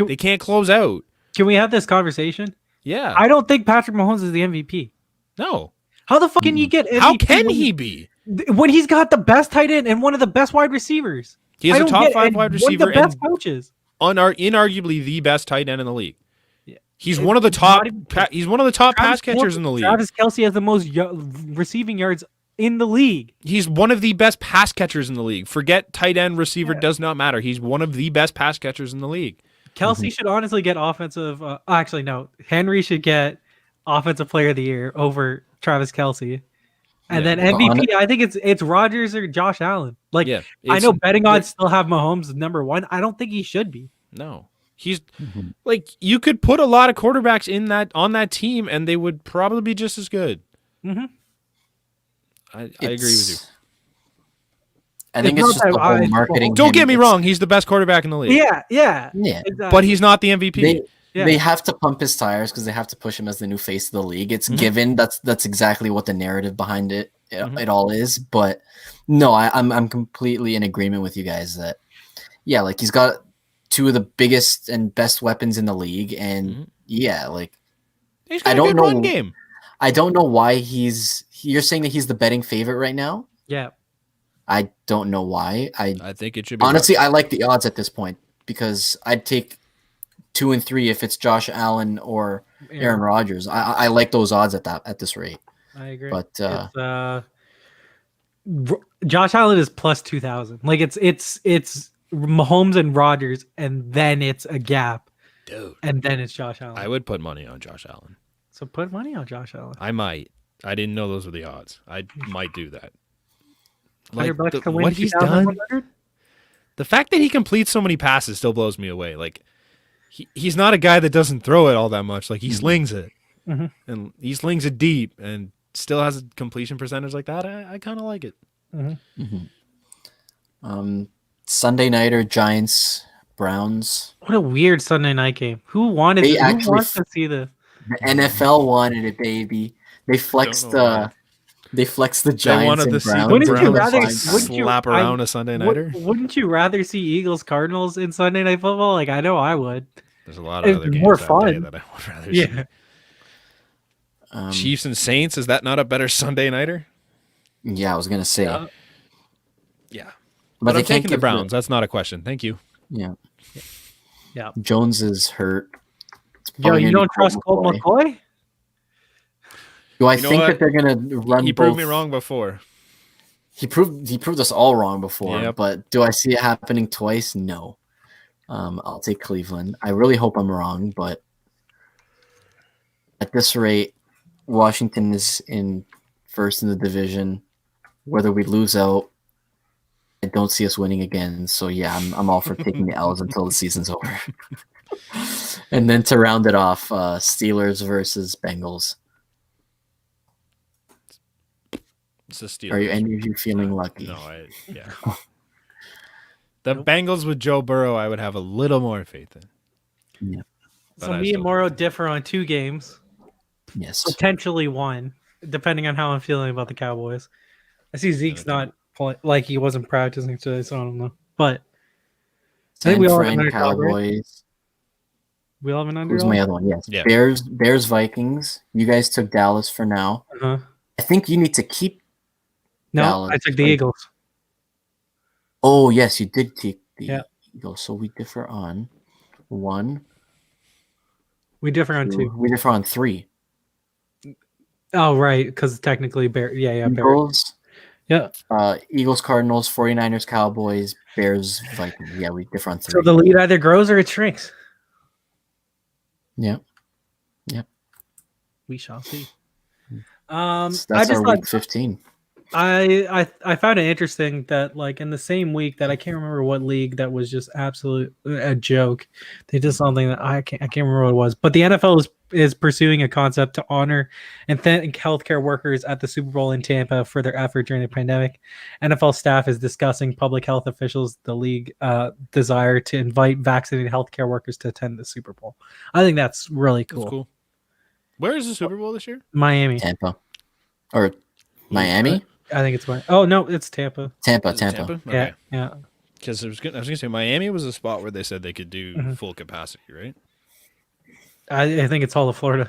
they can't close out. Can we have this conversation? Yeah, I don't think Patrick Mahomes is the MVP. no. How the fuck can you get MVP How can when- he be? when he's got the best tight end and one of the best wide receivers? He has I a don't top get- 5 and wide one receiver of the best and coaches. inarguably the best tight end in the league. Yeah. He's It's one of the not top. even- He's one of the top Travis pass catchers in the league. Travis Kelce has the most receiving yards in the league. He's one of the best pass catchers in the league. Forget tight end, receiver Yeah. does not matter. He's one of the best pass catchers in the league. Kelsey should honestly get offensive. Actually, no. Henry should get offensive player of the year over Travis Kelce. And Yeah. then MVP, I think it's Rodgers or Josh Allen. Like, Yeah, I it's- know betting odds still have Mahomes number 1. I don't think he should be. No, he's like you could put a lot of quarterbacks on that team, and they would probably be just as good. Mhm. I agree with you. I think It's it's not just the that whole I- marketing. Don't him. get me It's- wrong; he's the best quarterback in the league. Yeah. Yeah, Exactly. But he's not the MVP. they Yeah. they have to pump his tires because they have to push him as the new face of the league. It's Mhm. given. That's exactly what the narrative behind it Mhm. it all is. But no, I'm completely in agreement with you guys that yeah, like he's got two of the biggest and best weapons in the league, and Mhm. yeah, like He's got I a don't good know- run game. I don't know why you're saying that he's the betting favorite right now. Yeah. I don't know why. I think it should be Honestly, I like the odds at this point because I'd take 2 and 3 if it's Josh Allen or Aaron Rodgers. I like those odds at this rate. I agree. But Josh Allen is plus 2,000. Like it's Mahomes and Rodgers, and then it's a gap, dude. and then it's Josh Allen. I would put money on Josh Allen. So put money on Josh Allen. I might. I didn't know those were the odds. I might do that. $100 to win what he's done, 2,100? the fact that he completes so many passes still blows me away. Like he's not a guy that doesn't throw it all that much. Like he slings it, and he slings it deep, and still has a completion percentage like that. I kind of like it. Sunday nighter Giants Browns. What a weird Sunday night game. Who wanted? They Who actually wants to see this? The NFL wanted it, baby. They flexed Don't know why. they flexed the They Giants wanted and to see Browns. the Wouldn't you Browns rather- just wouldn't you- slap around a Sunday nighter. Wouldn't you rather see Eagles Cardinals in Sunday Night Football? Like I know I would. There's a lot of It'd other be games more that fun. day that I would rather see. Yeah. Chiefs and Saints, is that not a better Sunday nighter? Yeah, I was gonna say. Yeah. Yeah. But But they I'm can't taking the give Browns. That's not a question. Thank you. Yeah. Yeah. Jones is hurt. It's Yo, probably you gonna don't be trust Colt McCoy? Do I You know think what? that they're gonna run? He proved me both- wrong before. He proved us all wrong before. Yep. But do I see it happening twice? No. I'll take Cleveland. I really hope I'm wrong, but at this rate, Washington is in first in the division. Whether we lose out, I don't see us winning again. So yeah, I'm all for taking the L's until the season's over. And then to round it off, Steelers versus Bengals. It's the Steelers. Are any of you feeling lucky? No, yeah. The Bengals with Joe Burrow, I would have a little more faith in. Yeah. But So I me still and Moro differ on 2 games, Yes. potentially 1, depending on how I'm feeling about the Cowboys. I see Zeke's Okay. not like he wasn't practicing today, so I don't know. But I San think we all have Fran an underdog, right? Cowboys. we all have an Who's underdog. my other one? Yes. Yeah. Bears Vikings. You guys took Dallas for now. Uh-huh. I think you need to keep. No, Dallas. I took the Like- Eagles. Oh yes, you did take the Yeah. Eagles. So we differ on 1. We differ on 2. 2. We differ on 3. Oh, right, because technically Bear. Yeah, Bear. Eagles. Yeah. Eagles, Cardinals, 49ers, Cowboys, Bears, Vikings. Yeah, we differ on 3. So the lead either grows or it shrinks. Yeah. We shall see. That's I just our thought week 15. I found it interesting that like in the same week that I can't remember what league that was just absolute a joke. They did something that I can't remember what it was, but the NFL is pursuing a concept to honor and thank healthcare workers at the Super Bowl in Tampa for their effort during the pandemic. NFL staff is discussing public health officials the league desire to invite vaccinated healthcare workers to attend the Super Bowl. I think that's really That's cool. cool. Where is the Super Bowl this year? Miami. Tampa. Or Miami? I think it's oh no, it's Tampa. Tampa. Is it Tampa. Yeah, yeah. Because I was gonna say Miami was a spot where they said they could do Mhm. full capacity, right? I think it's all of Florida.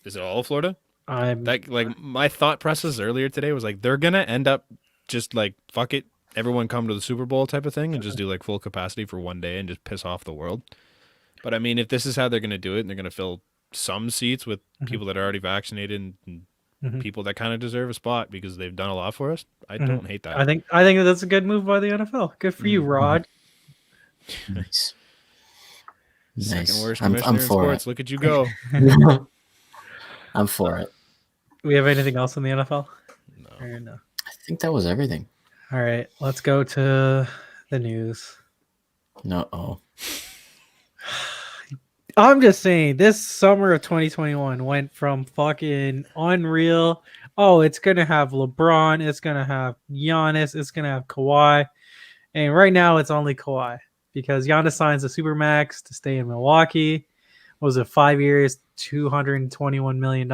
Is it all of Florida? I'm That like my thought process earlier today was like they're gonna end up just like fuck it, everyone come to the Super Bowl type of thing and just do like full capacity for one day and just piss off the world. But I mean, if this is how they're gonna do it, and they're gonna fill some seats with Mhm. people that are already vaccinated and Mhm. people that kind of deserve a spot because they've done a lot for us, I Mhm. don't hate that. I think that's a good move by the NFL. Good for you, Mhm. Rod. Nice. Second worst I'm commissioner in for sports. Look at you go. it. I'm for it. We have anything else in the NFL? No. Or no? I think that was everything. All right, let's go to the news. No. Oh. I'm just saying, this summer of 2021 went from fucking unreal. Oh, it's gonna have LeBron, it's gonna have Giannis, it's gonna have Kawhi, and right now it's only Kawhi because Giannis signs a supermax to stay in Milwaukee. Was it 5 years, $221 million,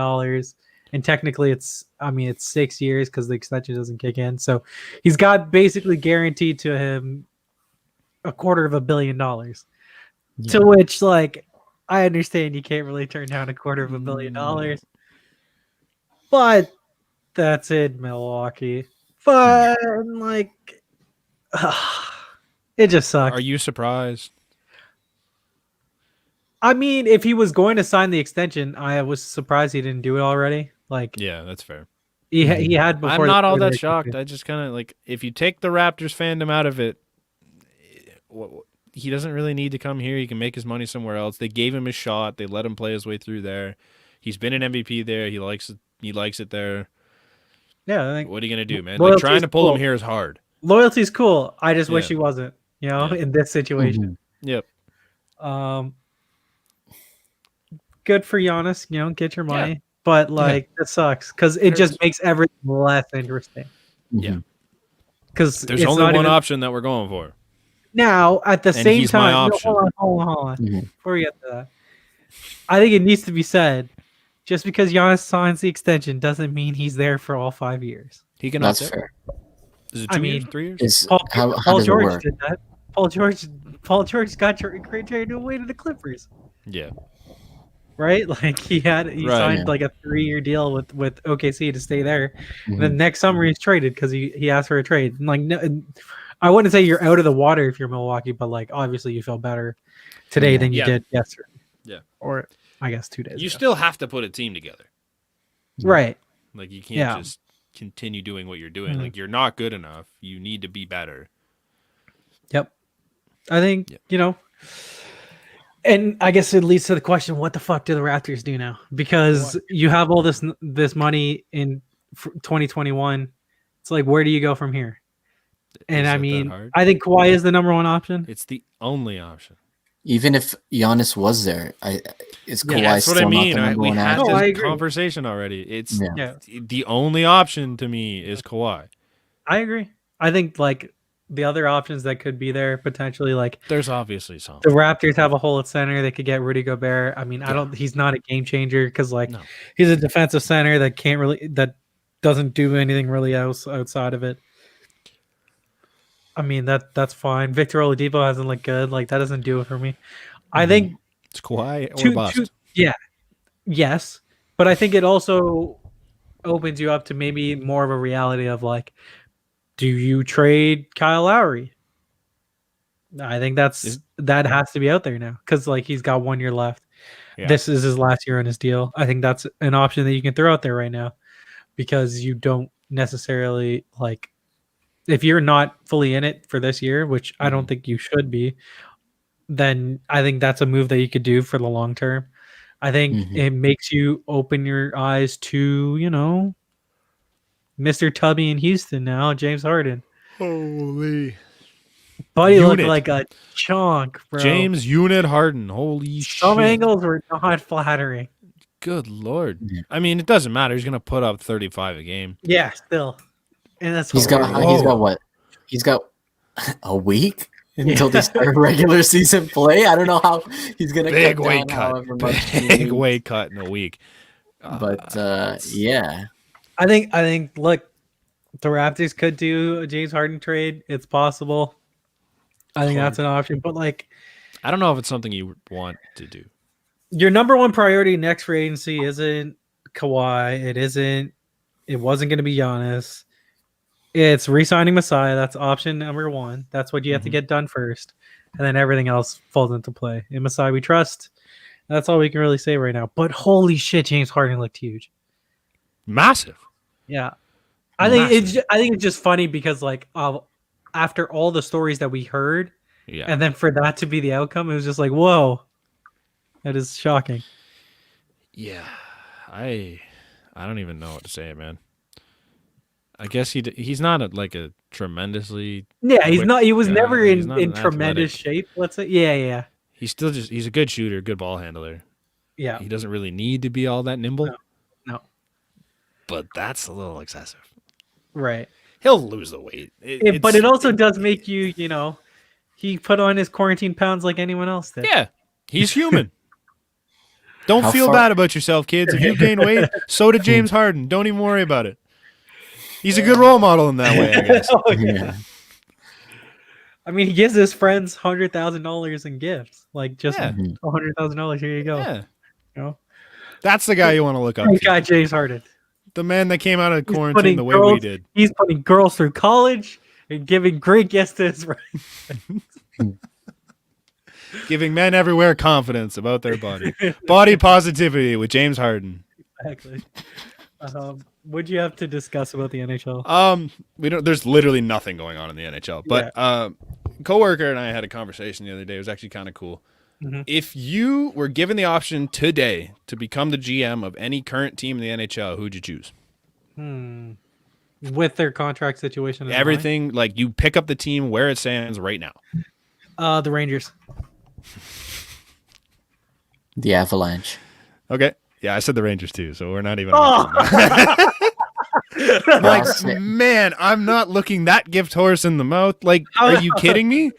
and technically it's 6 years because the extension doesn't kick in. So he's got basically guaranteed to him $250 million. Yeah. To which, like, I understand you can't really turn down $250 million, but that's in Milwaukee. But like, it just sucks. Are you surprised? I mean, if he was going to sign the extension, I was surprised he didn't do it already. Like, Yeah, that's fair. he had before. I'm not all before that the shocked. extension. I just kind of like if you take the Raptors fandom out of it, he doesn't really need to come here. He can make his money somewhere else. They gave him a shot. They let him play his way through there. He's been an MVP there. He likes He likes it there. Yeah, I think What are you gonna do, man? Like loyalty's trying to pull cool. him here is hard. Loyalty's cool. I just wish Yeah. he wasn't. Yeah. In this situation. Yep. Good for Giannis. Get your money. Yeah. But like, it sucks because it just There's- makes everything less interesting. Yeah. Because There's only one option that we're going for. Now, at the same he's my time, no, option. hold on. Mhm. Before we get to that, I think it needs to be said: just because Giannis signs the extension doesn't mean he's there for all 5 years. He can That's opt out. fair. Is it I 2 mean, years, 3 years? Is Paul how does it George work? did that. Paul George got traded away to the Clippers, Yeah. right? Like he Right, signed yeah. like a 3-year deal with OKC to stay there. And Mhm. then next summer he's traded because he asked for a trade. And like, no, I wouldn't say you're out of the water if you're Milwaukee, but like obviously you feel better today than you Yeah. did yesterday. Yeah. Or I guess 2 days. You ago. still have to put a team together. Right. Like you can't Yeah. just continue doing what you're doing. Mhm. Like you're not good enough. You need to be better. Yep. I think, Yep. and I guess it leads to the question, what the fuck do the Raptors do now? Because you have all this money in 2021. It's like, where do you go from here? And Is I it that mean, hard? I think Kawhi is the number one option. It's the only option. Even if Giannis was there, is Kawhi That's what still I mean. not the number We one had option? No, I this agree. conversation already. It's Yeah. Yeah, the only option to me is Kawhi. I agree. I think like the other options that could be there potentially, like There's obviously some. the Raptors have a hole at center. They could get Rudy Gobert. I mean, he's not a game changer because like No. he's a defensive center that doesn't do anything really else outside of it. I mean that's fine. Victor Oladipo hasn't looked good. Like that doesn't do it for me. I think It's Kawhi or two- bust. two- yeah, yes, but I think it also opens you up to maybe more of a reality of like, do you trade Kyle Lowry? I think that has to be out there now because like he's got 1 year left. Yeah. This is his last year on his deal. I think that's an option that you can throw out there right now because you don't necessarily like if you're not fully in it for this year, which I don't think you should be, then I think that's a move that you could do for the long term. I think Mhm. it makes you open your eyes to, Mr. Tubby in Houston now, James Harden. Holy. Buddy looked Unit. like a chunk, bro. James Unit Harden. Holy Some shit. angles were not flattering. Good Lord. Yeah. I mean, it doesn't matter. He's going to put up 35 a game. Yeah, still. And that's He's horrible. got what? He's got a week until they start regular season play. I don't know how he's gonna Big cut weight down cut. however much he Big needs. weight cut in a week. But It's- yeah, I think look, the Raptors could do a James Harden trade. It's possible. I think that's an option. But like I don't know if it's something you would want to do. your number one priority next free agency isn't Kawhi. It wasn't going to be Giannis. It's re-signing Messiah. That's option number one. That's what you have to Mhm. get done first. And then everything else falls into play. In Messiah, we trust. That's all we can really say right now. But holy shit, James Harden looked huge. Massive. Yeah. I think Massive. it's just funny because like after all the stories that we heard, Yeah. and then for that to be the outcome, it was just like, whoa. That is shocking. Yeah. I don't even know what to say, man. I guess he's not a tremendously. Yeah, he's quick not. He was guy. never He's in, not in an tremendous athletic. shape. Let's say, yeah. He's a good shooter, good ball handler. Yeah. He doesn't really need to be all that nimble. No. But that's a little excessive. Right. He'll lose the weight. But it also does make you, he put on his quarantine pounds like anyone else did. Yeah, he's human. Don't How feel far- bad about yourself, kids. If you gain weight, so did James Harden. Don't even worry about it. He's a good role model in that way, I guess. Oh, yeah. yeah. I mean, he gives his friends $100,000 in gifts. Like just Yeah. $100,000. Here you go. Yeah. You know? That's the guy you want to look up Great to. guy, James Harden. The man that came out of He's quarantine putting the way we girls- did. He's putting girls through college and giving great gifts to his friends. Giving men everywhere confidence about their body. Body positivity with James Harden. Exactly. What do you have to discuss about the NHL? There's literally nothing going on in the NHL. But coworker and I had a conversation the other day. It was actually kind of cool. If you were given the option today to become the GM of any current team in the NHL, who'd you choose? With their contract situation, in Everything, like you pick up the team where it stands right now. mind. The Rangers. The Avalanche. Okay. Yeah, I said the Rangers too, so we're not even. Like, Man, I'm not looking that gift horse in the mouth. Like, are you kidding me?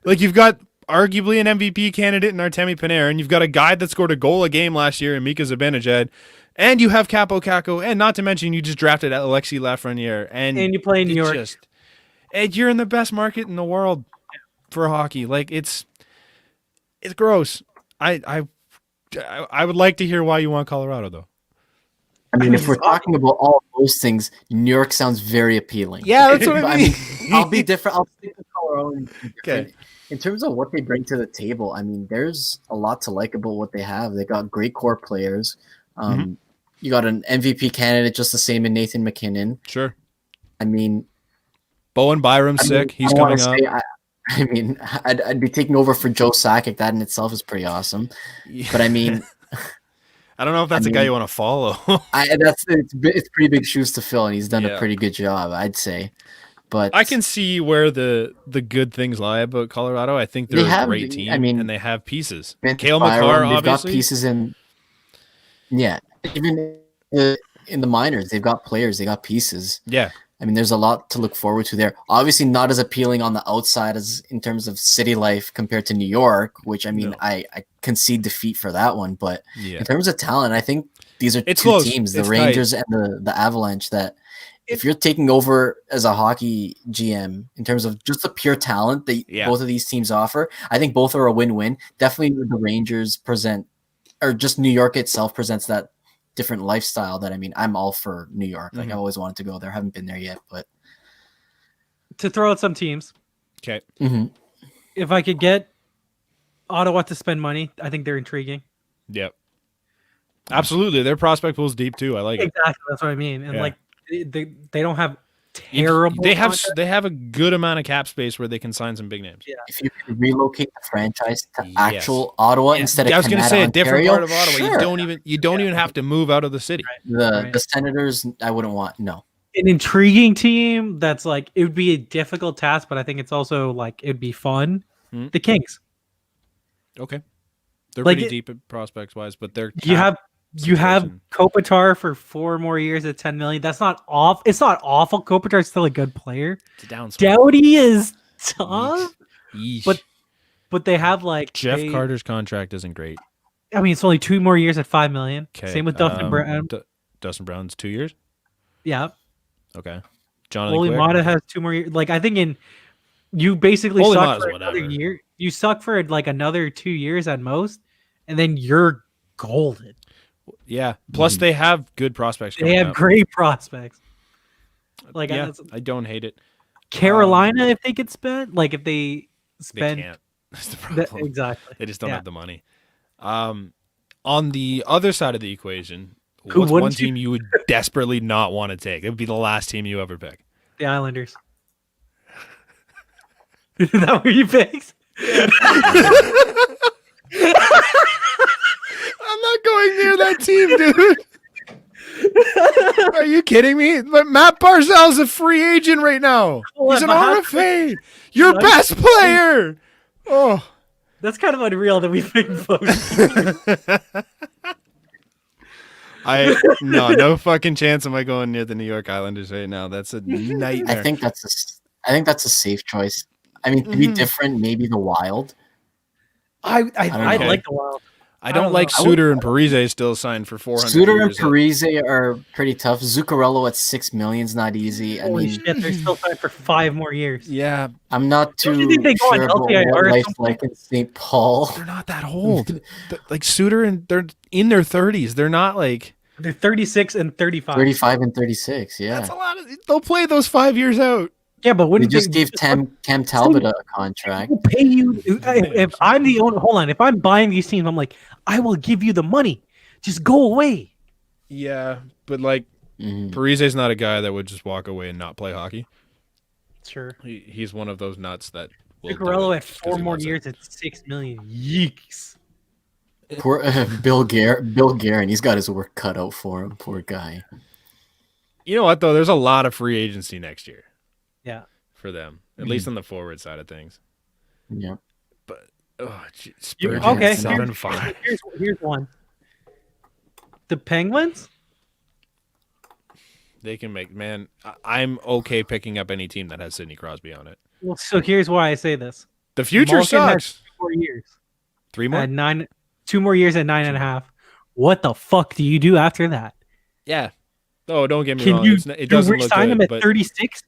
Like, you've got arguably an MVP candidate in Artemi Panarin. You've got a guy that scored a goal a game last year in Mika Zibanejad. And you have Capo Caco. And not to mention, you just drafted Alexis Lafreniere. And you play in New York. And you're in the best market in the world for hockey. Like, it's gross. I would like to hear why you want Colorado, though. I mean, if we're talking about all those things, New York sounds very appealing. Yeah, that's what I mean. I'll be different. I'll stick with Colorado. Okay. In terms of what they bring to the table, I mean, there's a lot to like about what they have. They got great core players. You got an MVP candidate just the same in Nathan McKinnon. Sure. I mean, Bowen Byram's sick. He's coming up. I'd be taking over for Joe Sakic. That in itself is pretty awesome. Yeah. But I mean, I don't know if that's a guy you want to follow. It's pretty big shoes to fill, and he's done a pretty good job, I'd say. But I can see where the good things lie about Colorado. I think they're a great team. I mean, and they have pieces. Vince Cale Byram, McCarr, they've obviously. got pieces in. Yeah, even in the minors, they've got players. They got pieces. Yeah. I mean, there's a lot to look forward to there. Obviously, not as appealing on the outside as in terms of city life compared to New York, which I mean, I concede defeat for that one. But in terms of talent, I think these are two teams, the Rangers and the Avalanche, that if you're taking over as a hockey GM in terms of just the pure talent that both of these teams offer, I think both are a win-win. Definitely the Rangers present, or just New York itself presents that different lifestyle that, I mean, I'm all for New York. Like, I always wanted to go there. Haven't been there yet, but to throw out some teams. Okay. If I could get Ottawa to spend money, I think they're intriguing. Yep. Absolutely. Their prospect pool's deep too. I like it. Exactly. That's what I mean. And like they don't have terrible. They have a good amount of cap space where they can sign some big names. Yeah. If you can relocate the franchise to actual Ottawa instead of I was going to say a different part of Ottawa. Sure. You don't even have to move out of the city. The Senators, I wouldn't want. No. An intriguing team that's like, it would be a difficult task, but I think it's also like it'd be fun. The Kings. Okay. They're like pretty deep at prospects wise, but they're you have Kopitar for 4 more years at $10 million. That's not off. It's not awful. Kopitar's still a good player. It's a downside. Doughty is tough, Yeesh. but they have like Jeff Carter's contract isn't great. I mean, it's only 2 more years at $5 million. Okay. Same with Dustin Brown. Dustin Brown's 2 years. Yeah. Okay. Jonathan Oli Mata has 2 more years. Like, I think you basically suck for another year. You suck for like another 2 years at most, and then you're golden. Yeah. Plus, they have good prospects. They have great prospects. Like, I don't hate it. Carolina, if they could spend, like if they spend, they can't. That's the problem. Exactly. They just don't have the money. On the other side of the equation, what's one team you would desperately not want to take? It would be the last team you ever pick. The Islanders. Is that what you picked? I'm not going near that team, dude. Are you kidding me? But Matt Barzal's a free agent right now. He's an RFA. Your best player. Oh, that's kind of unreal that we picked both. No fucking chance am I going near the New York Islanders right now. That's a nightmare. I think that's a safe choice. I mean, to be different, maybe the Wild. I like the Wild. I don't like Suter and Parise still signed for $400. Suter and Parise are pretty tough. Zuccarello at $6 million is not easy. Holy shit, they're still signed for 5 more years. Yeah, I'm not too sure about what life's like in St. Paul. They're not that old. Like Suter, and they're in their 30s. They're not like they're 36 and 35. 35 and 36. Yeah, that's a lot. They'll play those 5 years out. Yeah, but we just gave Cam Talbot a contract. We'll pay you if I'm the owner. Hold on, if I'm buying these teams, I'm like, I will give you the money. Just go away. Yeah, but like Parise's not a guy that would just walk away and not play hockey. Sure, he's one of those nuts that We'll do Zuccarello it at 'cause 4 he more wants it. years at 6 million. Yeeks. Poor Bill Guerin, he's got his work cut out for him. Poor guy. You know what though? There's a lot of free agency next year Yeah. for them, at least on the forward side of things. Yeah. Spurgeon Okay. 7-5. Here's one. The Penguins? They can make I'm okay picking up any team that has Sidney Crosby on it. Well, so here's why I say this. The future Malkin has sucks. 2 more years. 3 more? At 2 more years at 9.5. What the fuck do you do after that? Yeah. Oh, don't get me Can wrong. you, It doesn't look sign good. him at But 36?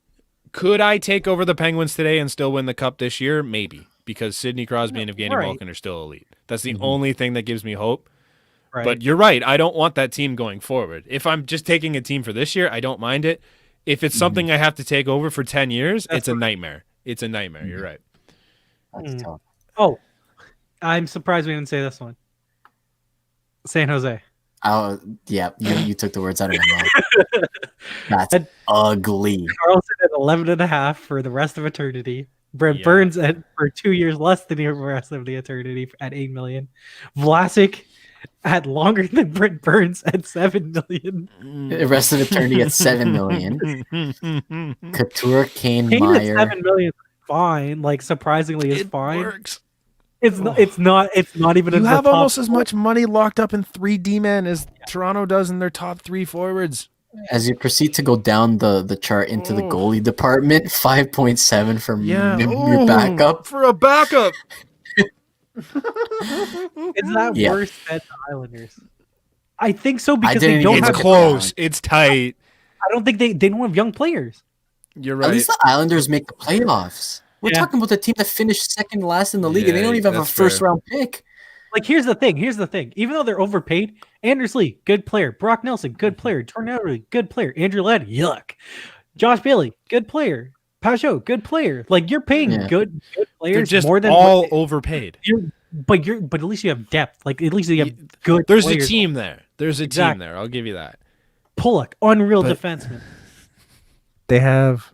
could I take over the Penguins today and still win the cup this year? Maybe, because Sidney Crosby and Evgeny Right. Malkin are still elite. That's the only thing that gives me hope. Right. But you're right. I don't want that team going forward. If I'm just taking a team for this year, I don't mind it. If it's something I have to take over for 10 years, it's a nightmare. It's a nightmare. You're right. That's tough. Oh, I'm surprised we didn't say this one. San Jose. Oh, yeah, you took the words out of my mouth. That's ugly. Carlson at 11.5 for the rest of eternity. Brent Yeah. Burns for 2 years less than the rest of the eternity at 8 million. Vlasic at longer than Brent Burns at 7 million. The rest of eternity at 7 million. Couture, Kane, Kane at Meyer. 7 million is fine. Like surprisingly is It fine. works. It's not even in You the have top almost as much money locked up in 3 D-men as Toronto does in their top 3 forwards. As you proceed to go down the chart into the goalie department, 5.7 for your backup. For a backup. Is that Yeah. worse than the Islanders? I think so because didn't they don't even have It's look at close. It's tight. I don't think they don't have young players. You're At right. least the Islanders make the playoffs. We're Yeah. talking about the team that finished second last in the league, and they don't even have a that's fair. first round pick. Like here's the thing. Even though they're overpaid, Anders Lee, good player. Brock Nelson, good player. Tornado, good player. Andrew Ladd, yuck. Josh Bailey, good player. Pajot, good player. Like you're paying Yeah. good They're players just more than all overpaid. but at least you have depth. Like at least you have good. There's players. a team there. There's a team Exactly. there. I'll give you that. Pollock, unreal But- defenseman. They have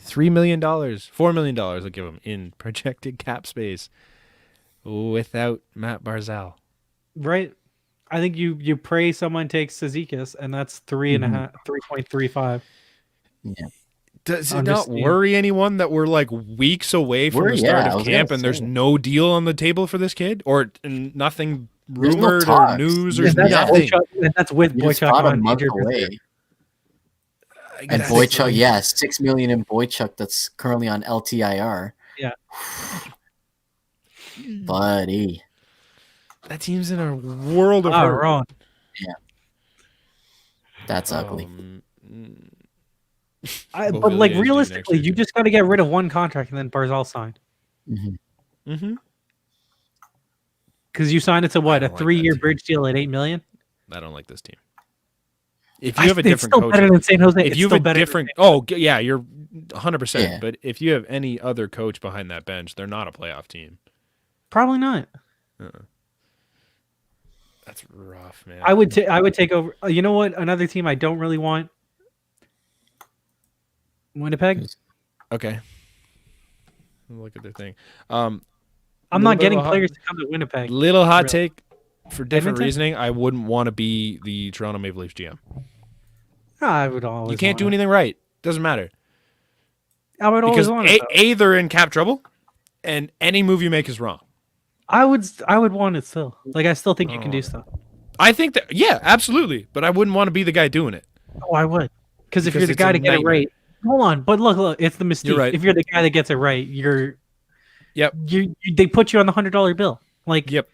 $3 million, $4 million. I'll give them in projected cap space without Matt Barzal. Right. I think you pray someone takes Cizikas, and that's 3.35. Yeah. Does it I'm not just saying. worry anyone that we're like weeks away from the start I of was camp gonna and there's say. no deal on the table for this kid, or nothing There's no rumored or talks. news or There's And nothing? that's with You just Boychuk fought a on month injured away. reserve. And Exactly. Boychuk, yeah, 6 million in Boychuk that's currently on LTIR. Yeah. Buddy. That team's in a world of Ah, hurt. wrong. That's ugly. Mm, But What like will he do realistically, next you year? just got to get rid of one contract and then Barzal signed Mhm. mm-hmm. because you signed it to what I a don't like that 3-year team. bridge deal at 8 million. I don't like this team. If you have a It's different still coach, better than San Jose. if It's you still have a better than different, San- yeah, you're 100%. Yeah. But if you have any other coach behind that bench, they're not a playoff team. probably not. That's rough, man. I would take over. You know what? Another team I don't really want. Winnipeg. Okay. Look at their thing. I'm Little not bit getting of a hot- players to come to Winnipeg. Little hot Really. take for different Edmonton? reasoning. I wouldn't want to be the Toronto Maple Leafs GM. I would always. You can't do want it. anything right. Doesn't matter I would because always want it. though. they're in cap trouble, and any move you make is wrong. I would want it still. Like I still think you can Oh. do stuff. I think that absolutely, but I wouldn't want to be the guy doing it. Oh, I would. Because if Because you're the it's a guy to get it nightmare. right, hold on. But look, it's the mystique. You're right. If you're the guy that gets it right, Yep. they put you on the $100 bill. Like Yep.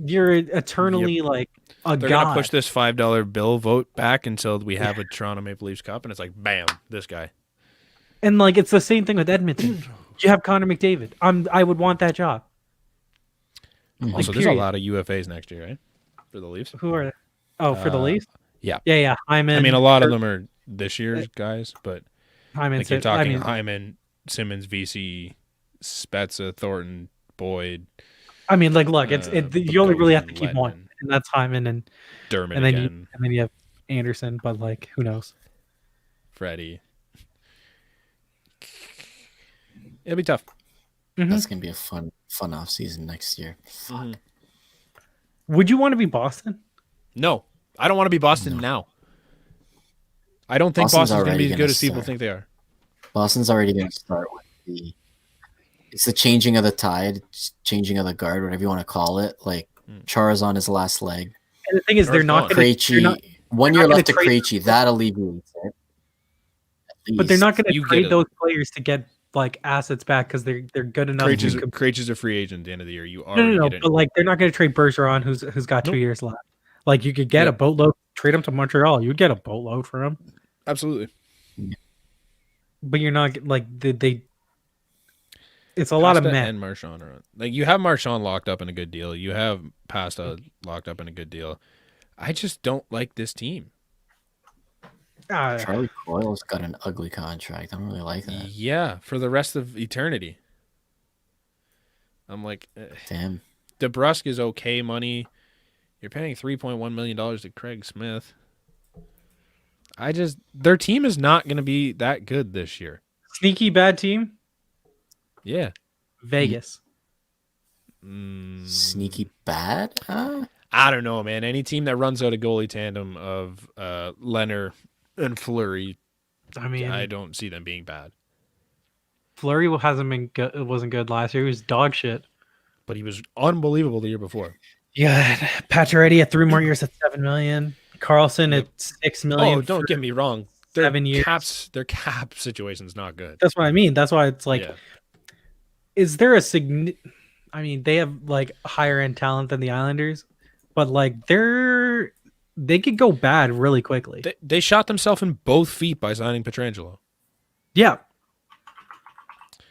you're eternally like a They're god. gonna push this $5 bill vote back until we have a Toronto Maple Leafs cup, and it's like, bam, this guy. And like it's the same thing with Edmonton. You have Connor McDavid. I would want that job. Also, there's a period. lot of UFAs next year, right? For the Leafs. Who are? Oh, for the Leafs. yeah. Yeah. Hyman. I mean, a lot of them are this year's guys, but Hyman. like you're I talking mean, Hyman, Simmons, VC, Spezza, Thornton, Boyd, like, look, you only really have to keep Letton, one, and that's Hyman, and Dermott then again, you have Anderson. But like, who knows? Freddie. It'll be tough. That's gonna be a fun off season next year. Fuck. Mhm. Would you want to be Boston? No, I don't want to be Boston now. I don't think Boston's Boston's going to already be as gonna good as people start. think they are. Boston's already gonna start with it's the changing of the tide, changing of the guard, whatever you want to call it. Like Chara's on his last leg. And the thing is, they're Chara's not gone. going to. Krejci, 1 they're year not left to gonna trade- Krejci. That alleviates it. At But they're least. not going to You get trade it. those players to get like assets back because they're good enough. Krejci's a free agent at the end of the year. You No, already no, no. get it. But like, they're not going to trade Bergeron, who's got 2 Nope. years left. Like, you could get Yeah. a boatload, trade him to Montreal. You would get a boatload for him. Absolutely. But you're not like they. It's a lot of Pasta men. and Marchand are on. Like you have Marchand locked up in a good deal. You have Pasta locked up in a good deal. I just don't like this team. Charlie Coyle's got an ugly contract. I don't really like that. Yeah, for the rest of eternity. I'm like, Damn. DeBrusque is okay money. You're paying $3.1 million to Craig Smith. Their team is not going to be that good this year. Sneaky bad team. Yeah. Vegas. Sneaky bad? I don't know, man. Any team that runs out a goalie tandem of Leonard and Fleury, I mean, I don't see them being bad. Fleury hasn't been good. It wasn't good last year. He was dog shit. But he was unbelievable the year before. Yeah, Pacioretty at 3 more years at $7 million. Carlson at $6 million. Oh, don't get me wrong. Their 7 years. Their cap situation's not good. That's what I mean. That's why it's like, Yeah. is there a I mean, they have like higher end talent than the Islanders, but like they could go bad really quickly. They shot themselves in both feet by signing Pietrangelo. Yeah.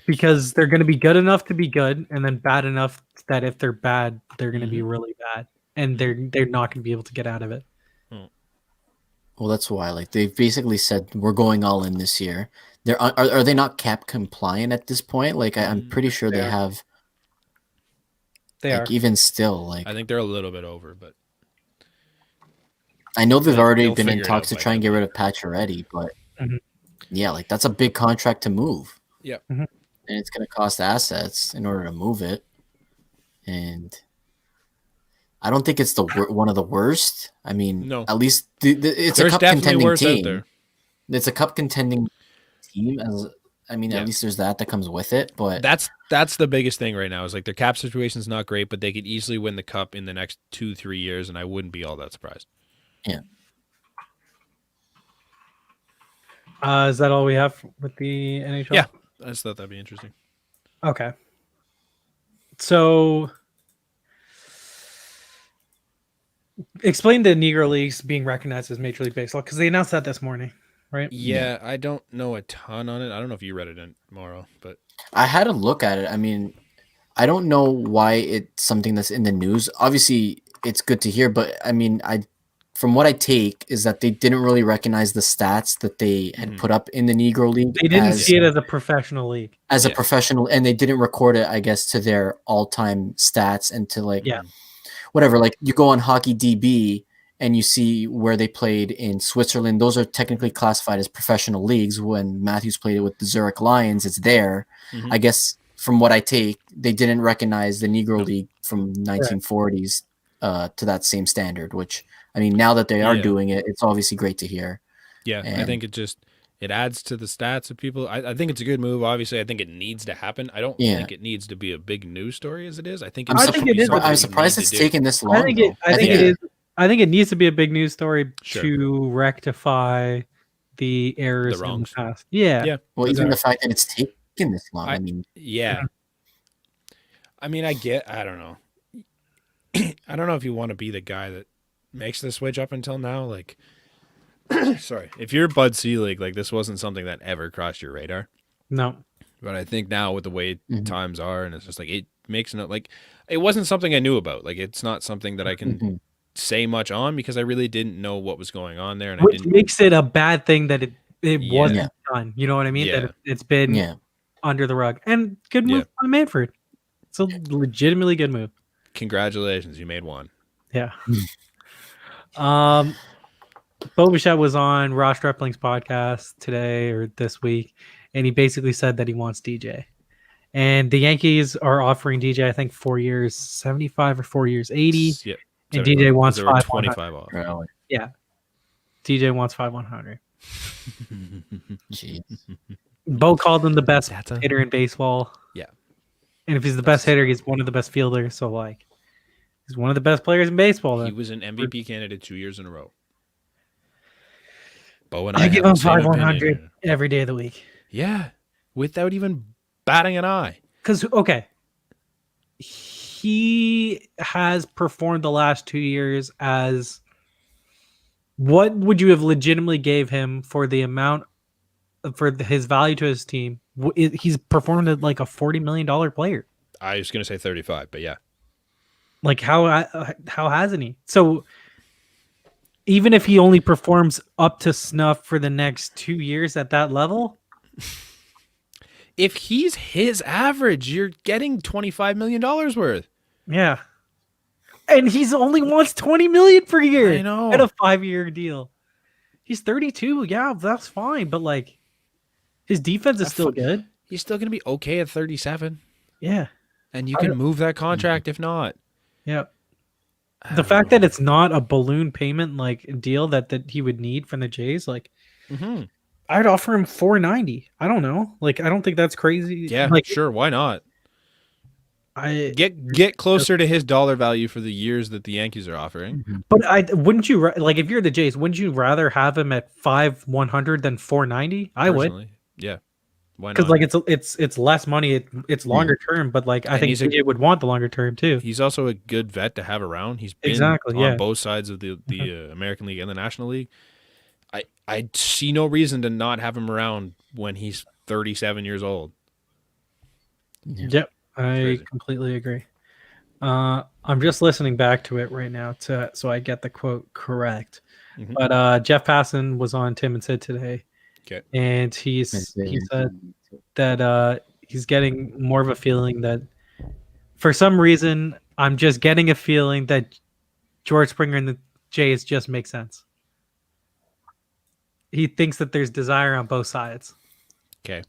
Because they're going to be good enough to be good, and then bad enough that if they're bad, they're going to be really bad, and they're not going to be able to get out of it. Well, that's why. Like they've basically said, we're going all in this year. Are they not cap compliant at this point? Like I'm pretty sure they have. They like, are. even still, like I think they're a little bit over, but I know they've already they'll been in figure it talks out to by try and then. get rid of Pacioretty, but Mhm. yeah, like that's a big contract to move. yeah. Mhm. And it's going to cost assets in order to move it. And I don't think it's one of the worst. I mean, No. at least it's There's a cup definitely contending worse out team. there. It's a cup contending team. Yeah. At least there's that comes with it. But That's the biggest thing right now is like their cap situation's not great, but they could easily win the cup in the next 2-3 years, and I wouldn't be all that surprised. yeah, Is that all we have with the NHL? Yeah. I just thought that'd be interesting. Okay. So, explain the Negro Leagues being recognized as Major League Baseball because they announced that this morning, right? Yeah, I don't know a ton on it. I don't know if you read it tomorrow, but I had a look at it. I mean, I don't know why it's something that's in the news. Obviously, it's good to hear, but I mean, from what I take is that they didn't really recognize the stats that they had put up in the Negro League. They didn't see it as a professional league. as a Yeah. professional, and they didn't record it, I guess, to their all-time stats and to like Yeah. whatever. Like you go on Hockey DB and you see where they played in Switzerland. Those are technically classified as professional leagues. When Matthews played it with the Zurich Lions, it's there. Mhm. I guess from what I take, they didn't recognize the Negro League from 1940s to that same standard. Which I mean, now that they are Yeah. doing it, it's obviously great to hear. yeah, I And- think it adds to the stats of people. I think it's a good move. Obviously, I think it needs to happen. I don't Yeah. think it needs to be a big news story as it is. I think I'm, I it's think something it is. something I'm you surprised need it's to do. taken this long. I think it. though. I think it is. I think it needs to be a big news story Sure. to rectify the errors in the wrongs. past. Yeah. Yeah. Well, even the fact that it's taken this long. I mean, Yeah. I mean, I don't know. I don't know if you want to be the guy that makes the switch up until now. Like, sorry. If you're Bud Selig, like, this wasn't something that ever crossed your radar. No. But I think now with the way Mhm. times are, and it's just like, it makes no, like, it wasn't something I knew about. Like, it's not something that I can mhm. say much on because I really didn't know what was going on there. And I Which didn't. makes it a bad thing that it Yeah. wasn't Yeah. done. You know what I mean? Yeah. That it's been yeah. under the rug. And good move by Manfred. It's a legitimately good move. Congratulations. You made one. Yeah. Bo Bichette was on Ross Strepling's podcast today or this week, and he basically said that he wants DJ. And the Yankees are offering DJ, I think, 4 years, 75 or 4 years, 80. Yeah, And DJ wants there were 5 25 off. Really? Yeah. DJ wants 500. Jeez. Bo called him the best That's a- hitter in baseball. Yeah. And if he's the best hitter, he's one of the best fielders. So, like, he's one of the best players in baseball. He Then. was an MVP candidate 2 years in a row. Bo and I I give have him the same 500 opinion. every day of the week. Yeah, without even batting an eye. Because, okay, he has performed the last 2 years as what would you have legitimately gave him for the amount for his value to his team? He's performed at like a $40 million player. I was going to say 35, but yeah. Like how hasn't he? So even if he only performs up to snuff for the next 2 years at that level, If he's his average, you're getting $25 million worth. yeah. And he's only wants 20 million per year. I know. At a 5-year deal. He's 32. Yeah, that's fine. But like his defense is still good. He's still going to be okay at 37. Yeah. And you can move that contract if not. Yeah. The fact that it's not a balloon payment like deal that he would need from the Jays, like Mm-hmm. I'd offer him $490. I don't know. Like I don't think that's crazy. Yeah, like sure. Why not? I Get closer to his dollar value for the years that the Yankees are offering. but I wouldn't you like if you're the Jays, wouldn't you rather have him at 100 than 490? I would. Personally. Yeah. Why not? Because like it's less money, it's longer term, but like I And think he's a- DJ would want the longer term too. He's also a good vet to have around. He's been Exactly, on yeah. both sides of the American League and the National League. I see no reason to not have him around when he's 37 years old. Yep, I Crazy. completely agree. I'm just listening back to it right now so I get the quote correct. Mhm. But Jeff Passan was on Tim and Sid today, Okay. and he said that he's getting more of a feeling that for some reason I'm just getting a feeling that George Springer and the Jays just make sense. He thinks that there's desire on both sides. Okay.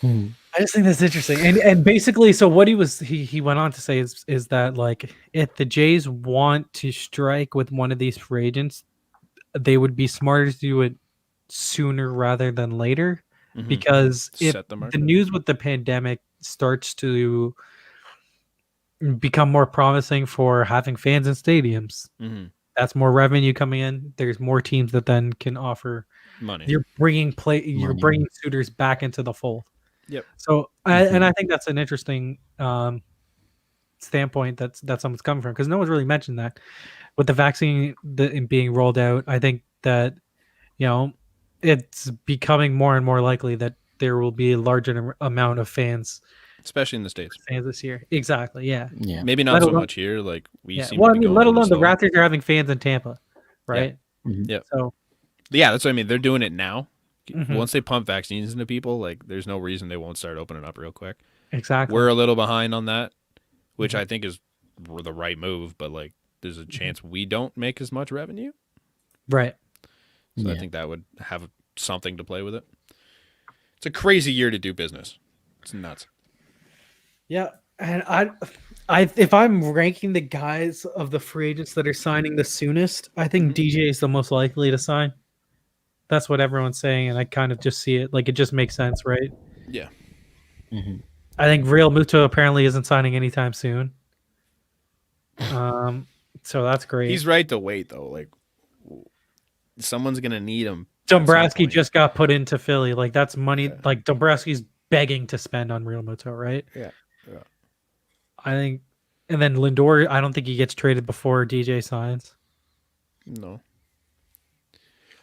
I just think that's interesting. And basically, so what he went on to say is that like if the Jays want to strike with one of these free agents, they would be smarter to do it sooner rather than later. Mhm. Because if Set the the market. news with the pandemic starts to become more promising for having fans in stadiums, Mhm. that's more revenue coming in. There's more teams that then can offer. Money. You're bringing Money. bringing suitors back into the fold. Yep. So and I think that's an interesting standpoint that someone's coming from because no one's really mentioned that with the vaccine being rolled out. I think that it's becoming more and more likely that there will be a larger amount of fans Especially in the States. this year. Exactly. Yeah. Yeah. Maybe not Let so alone- much here. Like we Yeah. seem Well, I to be mean, going let a little alone the slow. Raptors are having fans in Tampa, right? Yep. So Yeah, that's what I mean. They're doing it now. Mhm. Once they pump vaccines into people, like there's no reason they won't start opening up real quick. exactly. We're a little behind on that, which Mm-hmm. I think is the right move, but like there's a chance we don't make as much revenue. Right. So I Yeah. think that would have something to play with it. It's a crazy year to do business. It's nuts. Yeah, and I if I'm ranking the guys of the free agents that are signing the soonest, I think DJ is the most likely to sign. That's what everyone's saying, and I kind of just see it like it just makes sense, right? Yeah. Mhm. I think Real Muto apparently isn't signing anytime soon. So that's great. He's right to wait though. Like someone's gonna need him. at some Dombrowski point. just got put into Philly. Like that's money. Yeah. Like Dombrowski's begging to spend on Real Muto, right? Yeah. Yeah. I think, and then Lindor. I don't think he gets traded before DJ signs. No.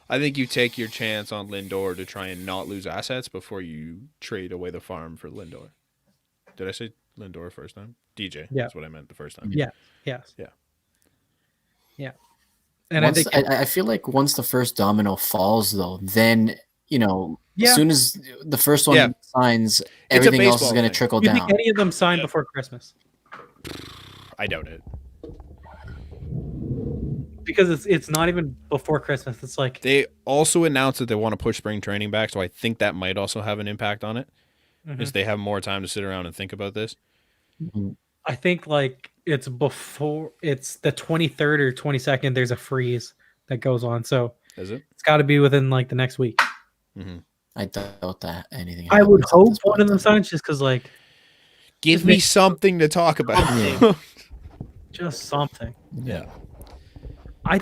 I think you take your chance on Lindor to try and not lose assets before you trade away the farm for Lindor. Did I say Lindor first time? DJ. Yeah. That's what I meant the first time. Yeah. Yes. Yeah. Yeah. And Once, I think I feel like once the first domino falls, though, then Yeah. as soon as the first one Yeah. signs, everything else is baseball going to thing. trickle do you down. think any of them signed before Christmas? I doubt it. Because it's not even before Christmas. It's like They also announced that they want to push spring training back, so I think that might also have an impact on it. Is they have more time to sit around and think about this. Mhm. I think like it's the 23rd or 22nd. There's a freeze that goes on, so Is it? it's got to be within like the next week. Mm-hmm. I doubt that anything. I would happens at hope this one point of them in time. signs, just because like Give Just me make- something to talk about. Yeah. just something. Yeah. I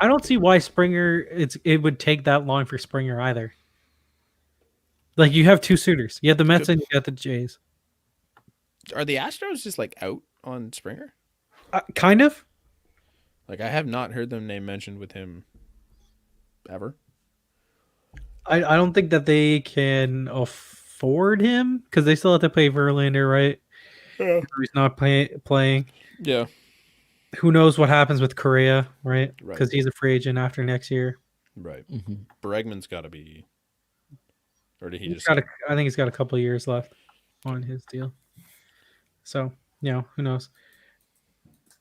don't see why Springer it would take that long for Springer either. Like you have two suitors. You have the Mets and you got the Jays. Are the Astros just like out on Springer? Kind of. Like I have not heard them name mentioned with him ever. I don't think that they can afford him because they still have to pay Verlander, right? Yeah. He's not playing. Yeah. Who knows what happens with Correa, right? Right. Because he's a free agent after next year. Right. Mhm. Bregman's got to be. Or did he He's just? got I think he's got a couple of years left on his deal. So, who knows?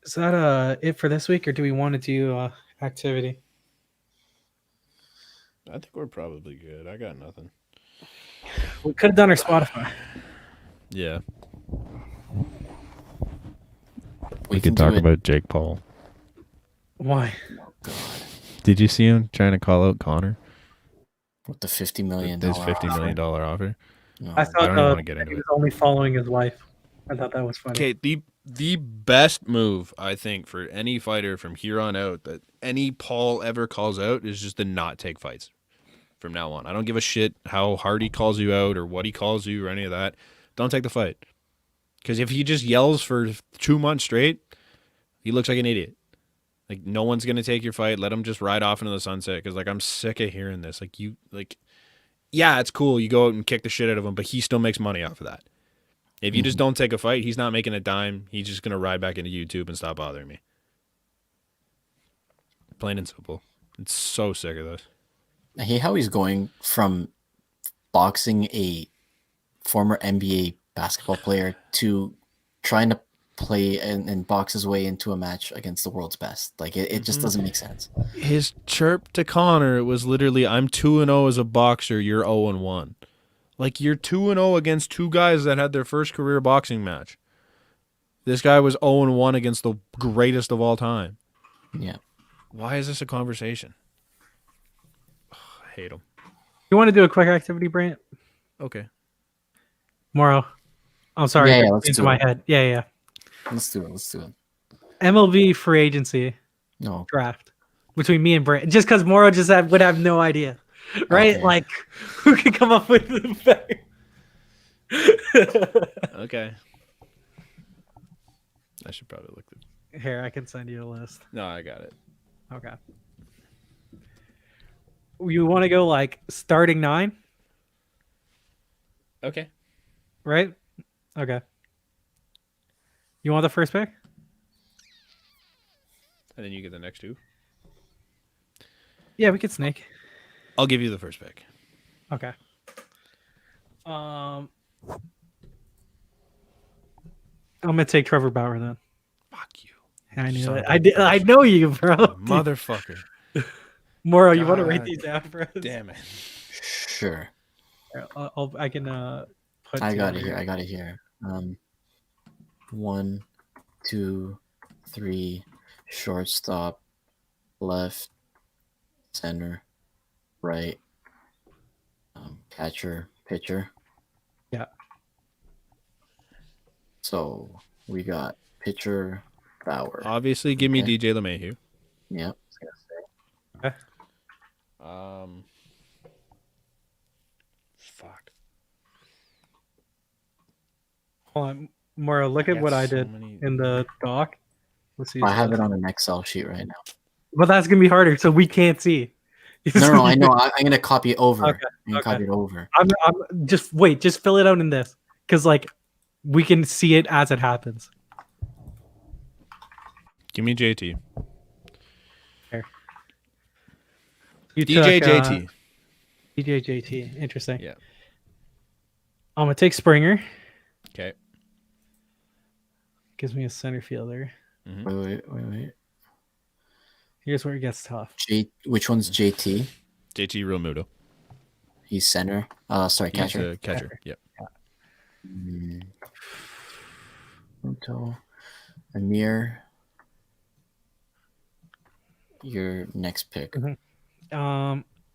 Is that it for this week, or do we want to do activity? I think we're probably good. I got nothing. We could have done our Spotify. Yeah. We can do it. about Jake Paul. Why? Did you see him trying to call out Connor? With the $50 million. His $50 million offer. No. I I thought don't even want to get he into was it. only following his wife. I thought that was funny. Okay, the best move I think for any fighter from here on out that any Paul ever calls out is just to not take fights from now on. I don't give a shit how hard he calls you out or what he calls you or any of that. Don't take the fight. Because if he just yells for 2 months straight, he looks like an idiot. Like no one's gonna take your fight. Let him just ride off into the sunset. Because like I'm sick of hearing this. Yeah, it's cool. You go out and kick the shit out of him, but he still makes money off of that. If you just don't take a fight, he's not making a dime. He's just going to ride back into YouTube and stop bothering me. Plain and simple. It's so sick of this. I hate how he's going from boxing a former NBA basketball player to trying to play and box his way into a match against the world's best. Like it just doesn't make sense. His chirp to Connor was literally, I'm 2-0 as a boxer, you're 0-1. Like, you're 2-0 against two guys that had their first career boxing match. This guy was 0-1 against the greatest of all time. Yeah. Why is this a conversation? Ugh, I hate him. You want to do a quick activity, Brant? Okay. Morrow. I'm sorry. Yeah, that let's came to do my it. head. Yeah. Let's do it. MLB free agency No. draft between me and Brant. Just because Morrow would have no idea. Right? Okay. Like, who could come up with the fact? Okay. I should probably look at. Here, I can send you a list. No, I got it. Okay. You want to go like starting 9, Okay. right? Okay. You want the first pick? And then you get the next two. Yeah, we could snake. I'll give you the first pick. Okay. I'm gonna take Trevor Bauer then. Fuck you. I knew Son it. of a I did. I know you, bro. Motherfucker. Morrow, you want to write God these down for us? Damn it. Sure. I can put. I got together- it here. 1, 2, 3, shortstop, left, center, right, catcher, pitcher. Yeah. So we got pitcher, Bauer. Obviously, give me Okay. DJ LeMahieu. Yep. Fuck. Hold on, Morrow. Look at got what I so did many- in the doc. Let's see. I have it on an Excel sheet right now. But that's gonna be harder, so we can't see. No, I know. I'm gonna copy it over. Okay, I'm gonna okay. copy it over. I'm just wait. Just fill it out in this, because like we can see it as it happens. Give me JT. You DJ took, JT. DJ JT. Interesting. Yeah. I'm gonna take Springer. Okay. Gives me a center fielder. Wait. Here's where it gets tough. Which one's JT? JT Realmuto. He's center. Sorry, He's catcher. a catcher. Yep. Toronto. Amir, your next pick.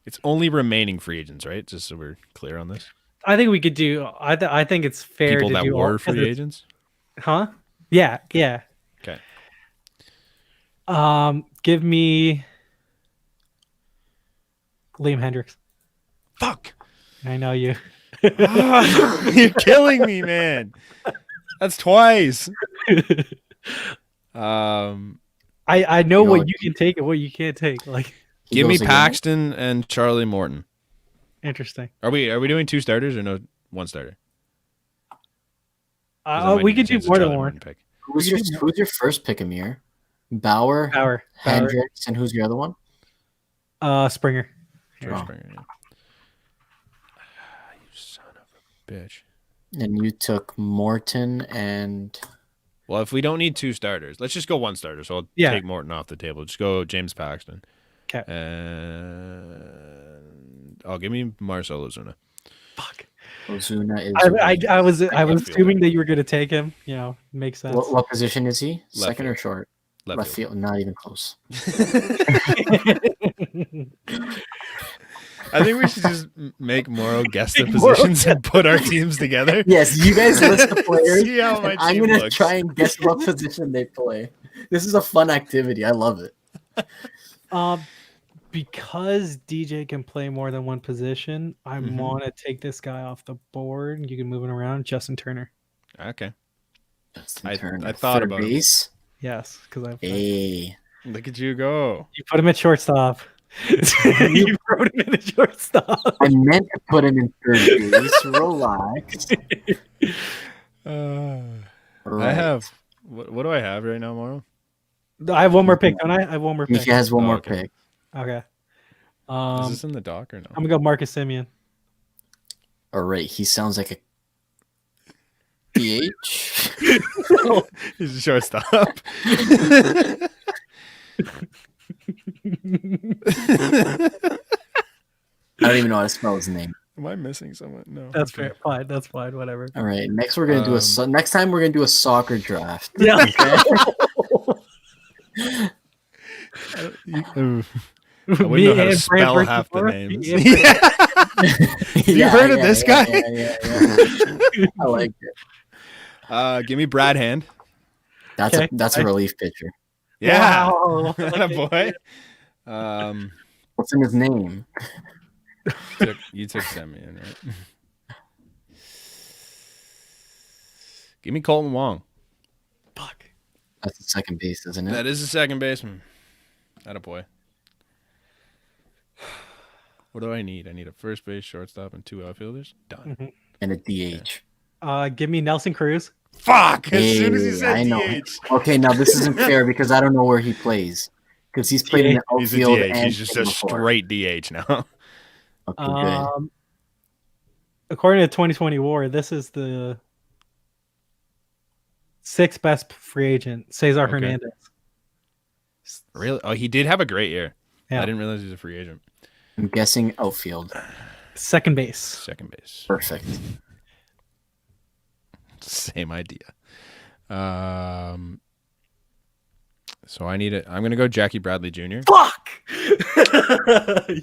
It's only remaining free agents, right? Just so we're clear on this. I think we could do. I think it's fair People to that do were all, free agents. Huh? Yeah, yeah. Okay. Give me Liam Hendricks. Fuck. I know you. You're killing me, man. That's twice. I know You know what what? you can take and what you can't take. Like, He Give me goes again. Paxton and Charlie Morton. interesting. Are we doing 2 starters or no 1 starter? 'Cause I might We need to could do change the more than Charlie one. Morton pick. Who's your first pick, Amir? Bauer, Bauer. Hendricks, and who's your other one? Springer. George Oh. Springer. Yeah. You son of a bitch. And you took Morton and Well, if we don't need 2 starters, let's just go 1 starter. So I'll Yeah. take Morton off the table. Just go James Paxton. 'Kay. And give me Marcel Ozuna. Fuck. Ozuna is. I was Left assuming fielder. that you were gonna take him. You know, makes sense. What position is he? Left Second or field. short? Left Field. Not even close. I think we should just make Morrow guess the Make Morrow positions and put our teams together. Yes, you guys list the players. See how my and I'm team gonna looks. try and guess what position they play. This is a fun activity. I love it. Because DJ can play more than one position, I Mhm. want to take this guy off the board. You can move it around. Justin Turner. Okay. Justin I Turner, thought third about him. base. Yes, because I Hey, Look at you go. you put him at shortstop. You wrote him in at shortstop. I meant to put him in third base. Relax. I Right. have. What do I have right now, Morrow? I have one more pick, don't I? I have one more He pick. has one Oh, more okay. pick. Okay. Is this in the doc or no? I'm gonna go Marcus Simeon. All right. He sounds like a DH. He's a shortstop. I don't even know how to spell his name. Am I missing someone? No. That's Okay. fair. Fine. That's fine. Whatever. All right. Next, we're gonna do next time we're gonna do a soccer draft. Yeah. Okay. I wouldn't know how to spell half the names. You heard of this guy? Yeah. I like it. Give me Brad Hand. That's Okay. a relief pitcher. Yeah. Wow. Atta boy. What's in his name? You took Simeon, right? Give me Colton Wong. Fuck. That's the second base, isn't it? That is the second baseman. Atta boy. What do I need? I need a first base, shortstop, and 2 outfielders. Done. And a DH. Give me Nelson Cruz. Fuck! As soon as he Hey, said I know. DH. Okay, now this isn't fair because I don't know where he plays. Because he's played in the He's a outfield DH. and He's just a before. straight DH now. Okay, good. According to 2020 WAR, this is the 6th best free agent, Cesar Okay. Hernandez. Really? Oh, he did have a great year. Yeah. I didn't realize he was a free agent. I'm guessing outfield. Second base. Second base. Perfect. Same idea. So I need it. I'm gonna go Jackie Bradley Jr. Fuck!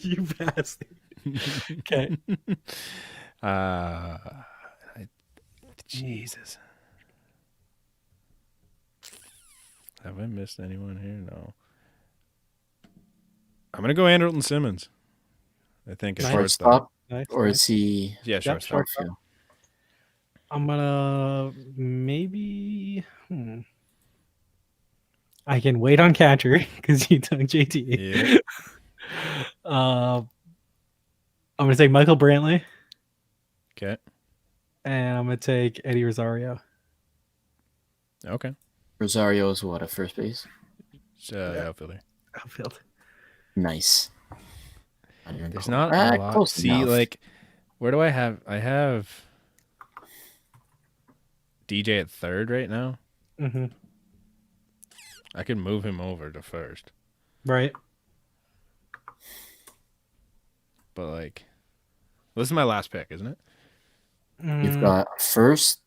You bastard. Okay. Jesus. Have I missed anyone here? No. I'm gonna go Andrelton Simmons. I think it's Nice. shortstop. Shortstop, Nice. or is he Yeah, shortstop. outfield? I'm gonna maybe. I can wait on catcher because you took JT. Yeah. I'm gonna take Michael Brantley Okay. and I'm gonna take Eddie Rosario. Okay. Rosario's what, a first base? Outfielder. Outfield. Nice. There's not a lot. Close See, enough. like, where do I have? I have DJ at third right now. Mm-hmm. I could move him over to first, Right. but like, this is my last pick, isn't it? You've got first,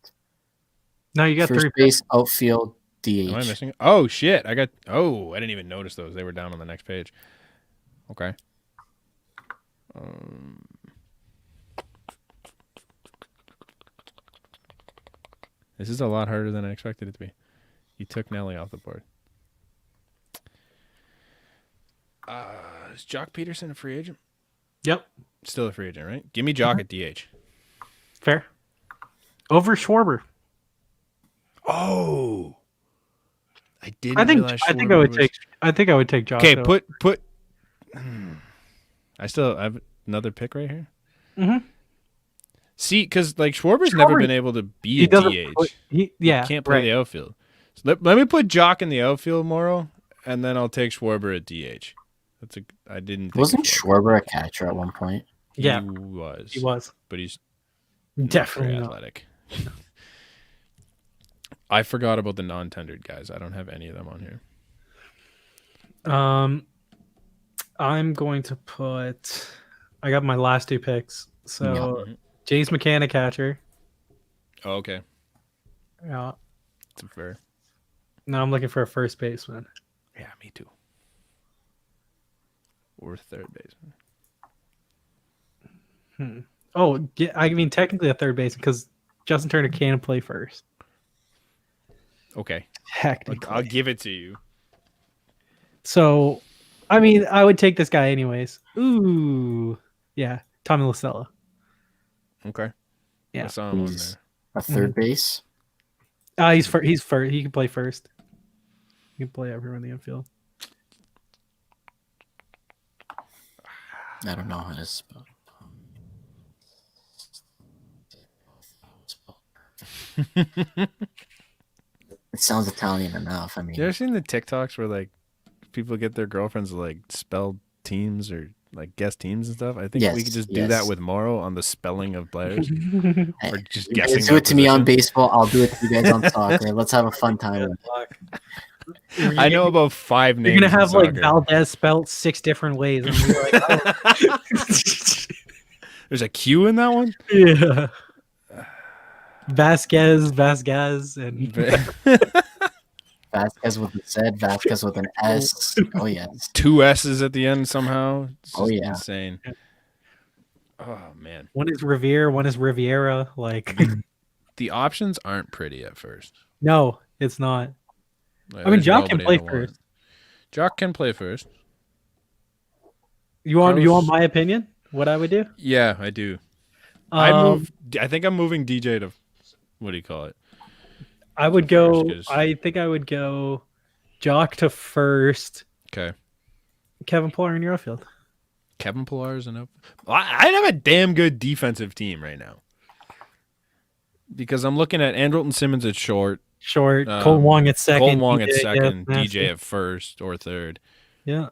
No, you got first three. base, outfield, Am I DH. missing? Oh shit! I didn't even notice those. They were down on the next page. Okay. This is a lot harder than I expected it to be. You took Nelly off the board. Is Jock Peterson a free agent? Yep. Still a free agent, right? Give me Jock at DH. Fair. Over Schwarber. Oh, I didn't. I think realize I think Schwarber I would was- take. I think I would take Josh. Okay, though. put. I have another pick right here. Mhm. See, because like Schwarber's never Schwarber- been able to be He a doesn't. DH. Yeah. Can't play right. the outfield. So let me put Jock in the outfield, Morrow, and then I'll take Schwarber at DH. I didn't. Think of Wasn't Schwarber a catcher at one point? Yeah. He was. He was But he's not definitely very not. athletic. I forgot about the non-tendered guys. I don't have any of them on here. I'm going to put. I got my last two picks. So Yeah. James McCann, a catcher. Oh, okay, Yeah. that's fair. Now I'm looking for a first baseman. Yeah, me too. Or third baseman. Oh, yeah, I mean technically a third baseman because Justin Turner can play first. Okay, Technically. I'll give it to you. So, I mean, I would take this guy anyways. Ooh, yeah, Tommy LaSella. Okay. Yeah. I saw him on He's there. a third base. He's first. He can play first. He can play everywhere in the infield. I don't know how to spell. It sounds Italian enough. I mean, You ever seen the TikToks where like people get their girlfriends to like spell teams or like guess teams and stuff? I think we could just do that yes. with Morrow on the spelling of players. hey, Or just you guessing guys do their it to me on position. baseball. I'll do it to you guys on soccer. Let's have a fun time with it. I know about 5 names. You're gonna in have like soccer. Valdez spelled 6 different ways. And be like, oh. There's a Q in that one. Yeah. Vasquez, and Vasquez with a Z, Vasquez with an S. Oh yes. 2 S's at the end somehow. It's Oh, just yeah. insane. Oh man, one is Revere, one is Riviera. Like, the options aren't pretty at first. no, it's not. Like, I mean, there's Jock can nobody play I want. first. Jock can play first. You want Carlos- my opinion? What I would do? Yeah, I do. Um, I think I'm moving DJ to what do you call it? I would first, go. 'cause- I think I would go Jock to first. Okay. Kevin Pillar in your outfield. Kevin Pillar's an up. I have a damn good defensive team right now. Because I'm looking at Andrelton Simmons at short, Short. Cole Wong at second. Cole Wong at DJ, second, yeah, DJ at first or third. Yeah.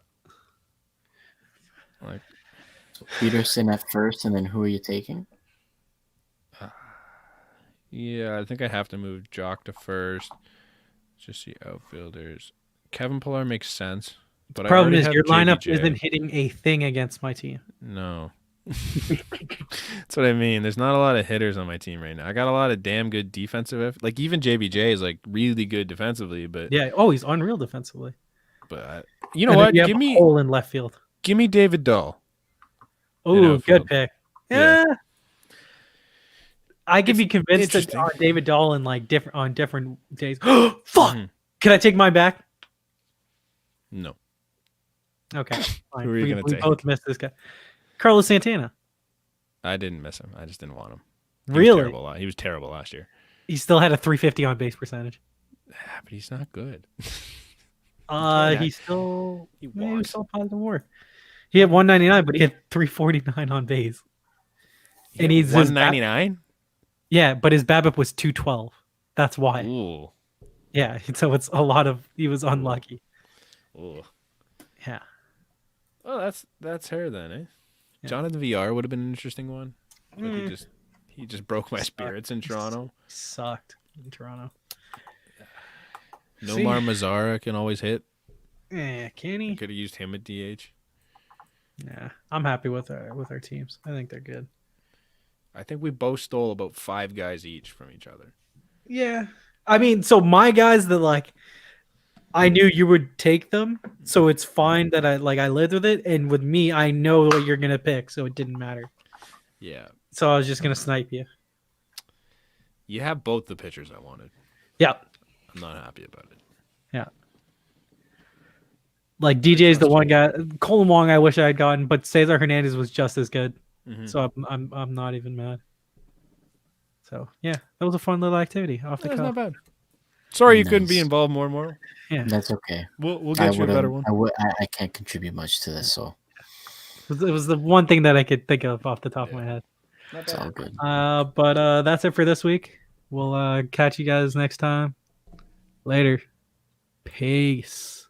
Like, Peterson at first, and then who are you taking? yeah, I think I have to move Jock to first. Just see outfielders. Kevin Pillar makes sense, but The problem I already is have your lineup JBJ. isn't hitting a thing against my team. No. That's what I mean. There's not a lot of hitters on my team right now. I got a lot of damn good defensive. Like even JBJ is like really good defensively, but Yeah. Oh, he's unreal defensively. you know And then what? you have a hole in left field. Give me David Dahl. Oh, outfield. good pick. Yeah. Yeah. I could It's be convinced that interesting. David Dahl in like different days. Fuck. Mhm. Can I take mine back? No. Okay. Fine. Who are you we gonna we take? both missed this guy. Carlos Santana. I didn't miss him. I just didn't want him. Really? He was terrible last year. He still had a 350 on base percentage. Yeah, but he's not good. He still He he was was. still positive WAR. He had 199, but he had 349 on base. And he's his 199. Yeah, but his BABIP was 212. That's why. Ooh. Yeah, so it's a lot of he was unlucky. Ooh. Yeah. Well, that's her then, eh? Yeah. Jonathan VR would have been an interesting one, but Mm. he just broke my Sucked. spirits in Toronto. Sucked in Toronto. Nomar Mazzara can always hit. Yeah, can he? Could have used him at DH. Yeah, I'm happy with our teams. I think they're good. I think we both stole about 5 guys each from each other. Yeah. I mean, so my guys that like I knew you would take them, so it's fine that I lived with it. And with me, I know what you're gonna pick, so it didn't matter. Yeah. So I was just gonna snipe you. You have both the pitchers I wanted. Yeah. I'm not happy about it. Yeah. Like DJ's the one guy. Colin Wong, I wish I had gotten, but Cesar Hernandez was just as good. Mm-hmm. So I'm not even mad. So yeah, that was a fun little activity off the That's cuff. not bad. Sorry you couldn't be Nice. involved more. Yeah, That's okay. We'll get you a better one. I can't contribute much to this, so it was the one thing that I could think of off the top of my head. it's all good. But that's it for this week. We'll catch you guys next time. Later. Peace.